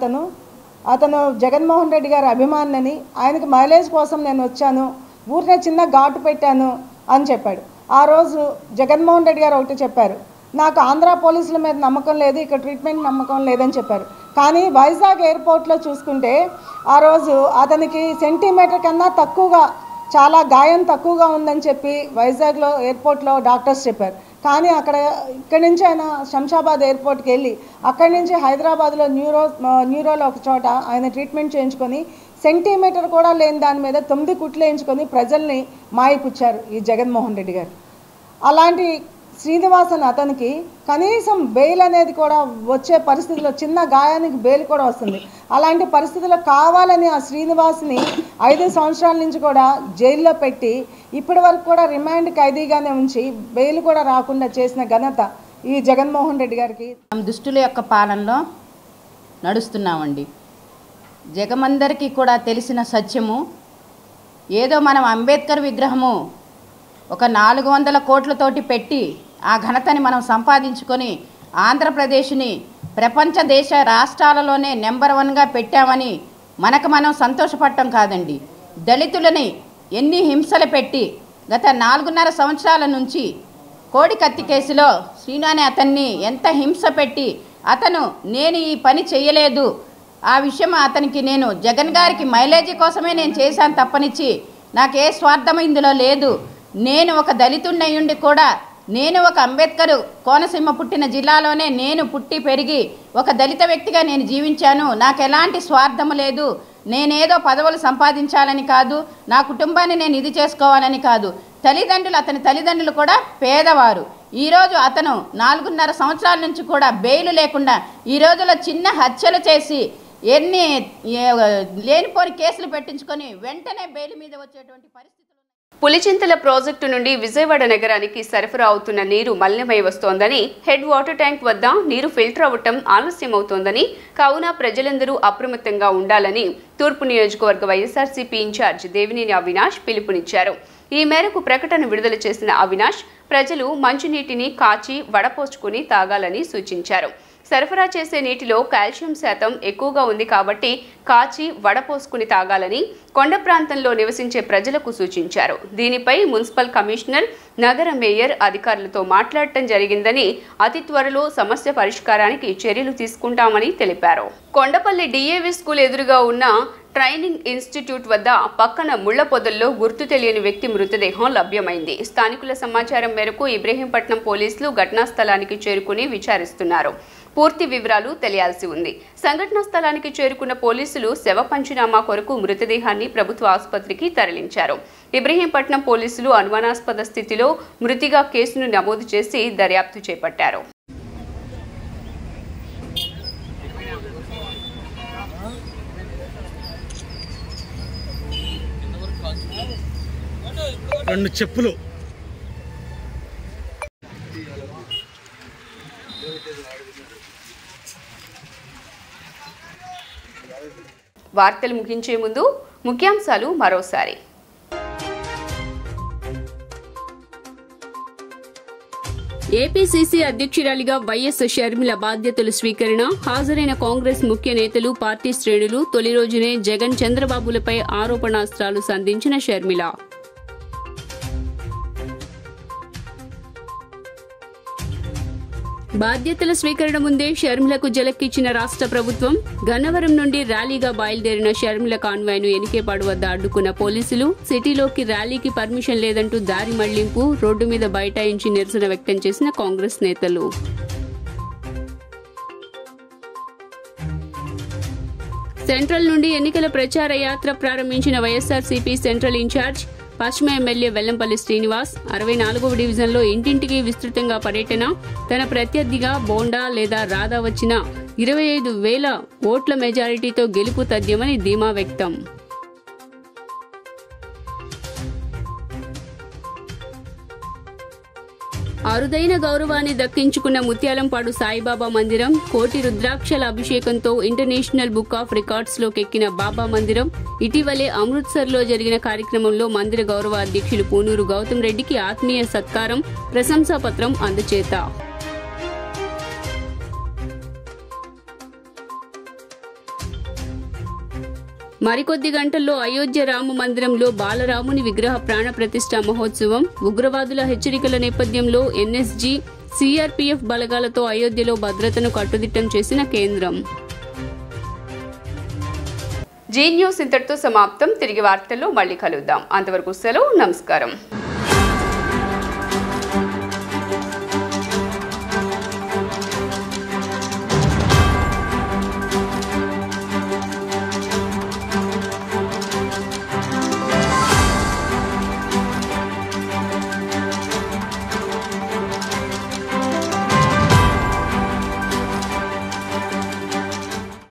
అతను జగన్మోహన్ రెడ్డి గారి అభిమానిని, ఆయనకి మైలేజ్ కోసం నేను వచ్చాను, ఊరినే చిన్న ఘాటు పెట్టాను అని చెప్పాడు. ఆ రోజు జగన్మోహన్ రెడ్డి గారు ఒకటి చెప్పారు, నాకు ఆంధ్ర పోలీసుల మీద నమ్మకం లేదు, ఇక్కడ ట్రీట్మెంట్ నమ్మకం లేదని చెప్పారు. కానీ వైజాగ్ ఎయిర్పోర్ట్లో చూసుకుంటే ఆ రోజు అతనికి సెంటీమీటర్ కన్నా తక్కువగా, చాలా గాయం తక్కువగా ఉందని చెప్పి వైజాగ్లో ఎయిర్పోర్ట్లో డాక్టర్స్ చెప్పారు. కానీ ఇక్కడి నుంచి ఆయన శంషాబాద్ ఎయిర్పోర్ట్కి వెళ్ళి అక్కడి నుంచి హైదరాబాద్లో న్యూరోలో ఒక చోట ఆయన ట్రీట్మెంట్ చేయించుకొని సెంటీమీటర్ కూడా లేని దాని మీద 9 కుట్లు వేయించుకొని ప్రజల్ని మాయపుచ్చారు ఈ జగన్మోహన్ రెడ్డి గారు. అలాంటి శ్రీనివాసన్ అతనికి కనీసం బెయిల్ అనేది కూడా వచ్చే పరిస్థితిలో, చిన్న గాయానికి బెయిల్ కూడా వస్తుంది. అలాంటి పరిస్థితుల్లో కావాలని ఆ శ్రీనివాస్ని 5 సంవత్సరాల నుంచి కూడా జైల్లో పెట్టి ఇప్పటి వరకు కూడా రిమాండ్ ఖైదీగానే ఉంచి బెయిల్ కూడా రాకుండా చేసిన ఘనత ఈ జగన్మోహన్ రెడ్డి గారికి. దుష్టుల యొక్క పాలనలో నడుస్తున్నామండి. జగమందరికీ కూడా తెలిసిన సత్యము, ఏదో మనం అంబేద్కర్ విగ్రహము ఒక 400 కోట్లతోటి పెట్టి ఆ ఘనతని మనం సంపాదించుకొని ఆంధ్రప్రదేశ్ని ప్రపంచ దేశ రాష్ట్రాలలోనే నెంబర్ 1గా పెట్టామని మనకు మనం సంతోషపడటం కాదండి. దళితులని ఎన్ని హింసలు పెట్టి గత 4.5 సంవత్సరాల నుంచి కోడికత్తి కేసులో శ్రీను అనే అతన్ని ఎంత హింస పెట్టి అతను నేను ఈ పని చేయలేదు, ఆ విషయం అతనికి నేను జగన్ గారికి మైలేజీ కోసమే నేను చేశాను తప్పనిచ్చి నాకు ఏ స్వార్థం ఇందులో లేదు, నేను ఒక దళితుడిని అయ్యుండి కూడా నేను ఒక అంబేద్కర్ కోనసీమ పుట్టిన జిల్లాలోనే నేను పుట్టి పెరిగి ఒక దళిత వ్యక్తిగా నేను జీవించాను, నాకు ఎలాంటి స్వార్థము లేదు, నేనేదో పదవులు సంపాదించాలని కాదు, నా కుటుంబాన్ని నేను ఇది చేసుకోవాలని కాదు. అతని తల్లిదండ్రులు కూడా పేదవారు. ఈరోజు అతను 4.5 సంవత్సరాల నుంచి కూడా బెయిల్ లేకుండా ఈ రోజులో చిన్న హత్యలు చేసి ఎన్ని లేనిపోని కేసులు పెట్టించుకొని వెంటనే బెయిల్ మీద వచ్చేటువంటి పరిస్థితి. పులిచింతల ప్రాజెక్టు నుండి విజయవాడ నగరానికి సరఫరా అవుతున్న నీరు మలినమై వస్తోందని, హెడ్ వాటర్ ట్యాంక్ వద్ద నీరు ఫిల్టర్ అవ్వటం ఆలస్యమవుతోందని, కావున ప్రజలందరూ అప్రమత్తంగా ఉండాలని తూర్పు నియోజకవర్గ వైఎస్ఆర్సీపీ ఇన్ఛార్జ్ దేవినేని అవినాష్ పిలుపునిచ్చారు. ఈ మేరకు ప్రకటన విడుదల చేసిన అవినాష్ ప్రజలు మంచినీటిని కాచి వడపోసుకుని తాగాలని సూచించారు. సరఫరా చేసే నీటిలో కాల్షియం శాతం ఎక్కువగా ఉంది కాబట్టి కాచి వడపోసుకుని తాగాలని కొండ ప్రాంతంలో నివసించే ప్రజలకు సూచించారు. దీనిపై మున్సిపల్ కమిషనర్, నగర మేయర్ అధికారులతో మాట్లాడటం జరిగిందని, అతి త్వరలో సమస్య పరిష్కారానికి చర్యలు తీసుకుంటామని తెలిపారు. కొండపల్లి డిఏవి స్కూల్ ఎదురుగా ఉన్న ట్రైనింగ్ ఇన్స్టిట్యూట్ వద్ద పక్కన ముళ్ల పొదల్లో గుర్తు తెలియని వ్యక్తి మృతదేహం లభ్యమైంది. స్థానికుల సమాచారం మేరకు ఇబ్రహీంపట్నం పోలీసులు ఘటనా స్థలానికి చేరుకుని విచారిస్తున్నారు. పూర్తి వివరాలు తెలియాల్సి ఉంది. సంఘటనా స్థలానికి చేరుకున్న పోలీసులు శవ పంచనామా కొరకు మృతదేహాన్ని ప్రభుత్వ ఆసుపత్రికి తరలించారు. ఇబ్రహీంపట్నం పోలీసులు అనుమానాస్పద స్థితిలో మృతిగా కేసును నమోదు చేసి దర్యాప్తు చేపట్టారు. రెండు చెప్పులు వార్తలు ముగించే ముందు ముఖ్యాంశాలు మరోసారి. ఏపీసీసీ అధ్యక్షురాలిగా వైఎస్ షర్మిల బాధ్యతలు స్వీకరణ. హాజరైన కాంగ్రెస్ ముఖ్య నేతలు, పార్టీ శ్రేణులు. తొలి రోజునే జగన్, చంద్రబాబులపై ఆరోపణాస్త్రాలు సంధించిన షర్మిల. బాధ్యతల స్వీకరణ ముందే షర్మిలకు జలక్కిచ్చిన రాష్ట్ర ప్రభుత్వం. గన్నవరం నుండి ర్యాలీగా బయలుదేరిన షర్మిల కాన్వాయ్ను ఎనికేపాడు వద్ద అడ్డుకున్న పోలీసులు. సిటీలోకి ర్యాలీకి పర్మిషన్ లేదంటూ దారి మళ్లింపు, రోడ్డు మీద బైఠాయించి నిరసన వ్యక్తం చేసిన కాంగ్రెస్ నేతలు. సెంట్రల్ నుండి ఎన్నికల ప్రచార యాత్ర ప్రారంభించిన వైఎస్ఆర్సీపీ సెంట్రల్ ఇన్ఛార్జ్ పశ్చిమ ఎమ్మెల్యే వెల్లంపల్లి శ్రీనివాస్ 64వ డివిజన్లో ఇంటింటికి విస్తృతంగా పర్యటన. తన ప్రత్యర్థిగా బోండా లేదా రాధా వచ్చిన 25,000 ఓట్ల మెజారిటీతో గెలుపు తథ్యమని ధీమా వ్యక్తం. అరుదైన గౌరవాన్ని దక్కించుకున్న ముత్యాలంపాడు సాయిబాబా మందిరం. కోటి రుద్రాక్షల అభిషేకంతో ఇంటర్నేషనల్ బుక్ ఆఫ్ రికార్డ్స్ లోకెక్కిన బాబా మందిరం. ఇటీవలే అమృత్సర్లో జరిగిన కార్యక్రమంలో మందిర గౌరవ అధ్యక్షులు పూనూరు గౌతమ్ రెడ్డికి ఆత్మీయ సత్కారం, ప్రశంసాపత్రం అందజేత. మరికొద్ది గంటల్లో అయోధ్య రామ మందిరంలో బాలరాముని విగ్రహ ప్రాణ ప్రతిష్ఠ మహోత్సవం. ఉగ్రవాదుల హెచ్చరికల నేపథ్యంలో ఎన్ఎస్జీ, సిఆర్పీఎఫ్ బలగాలతో అయోధ్యలో భద్రతను కట్టుదిట్టం చేసిన కేంద్రం. జీ న్యూస్ ఇంతటితో సమాప్తం. తిరిగి వార్తల్లో మళ్ళీ కలుద్దాం. అంతవరకు సెలవు. నమస్కారం.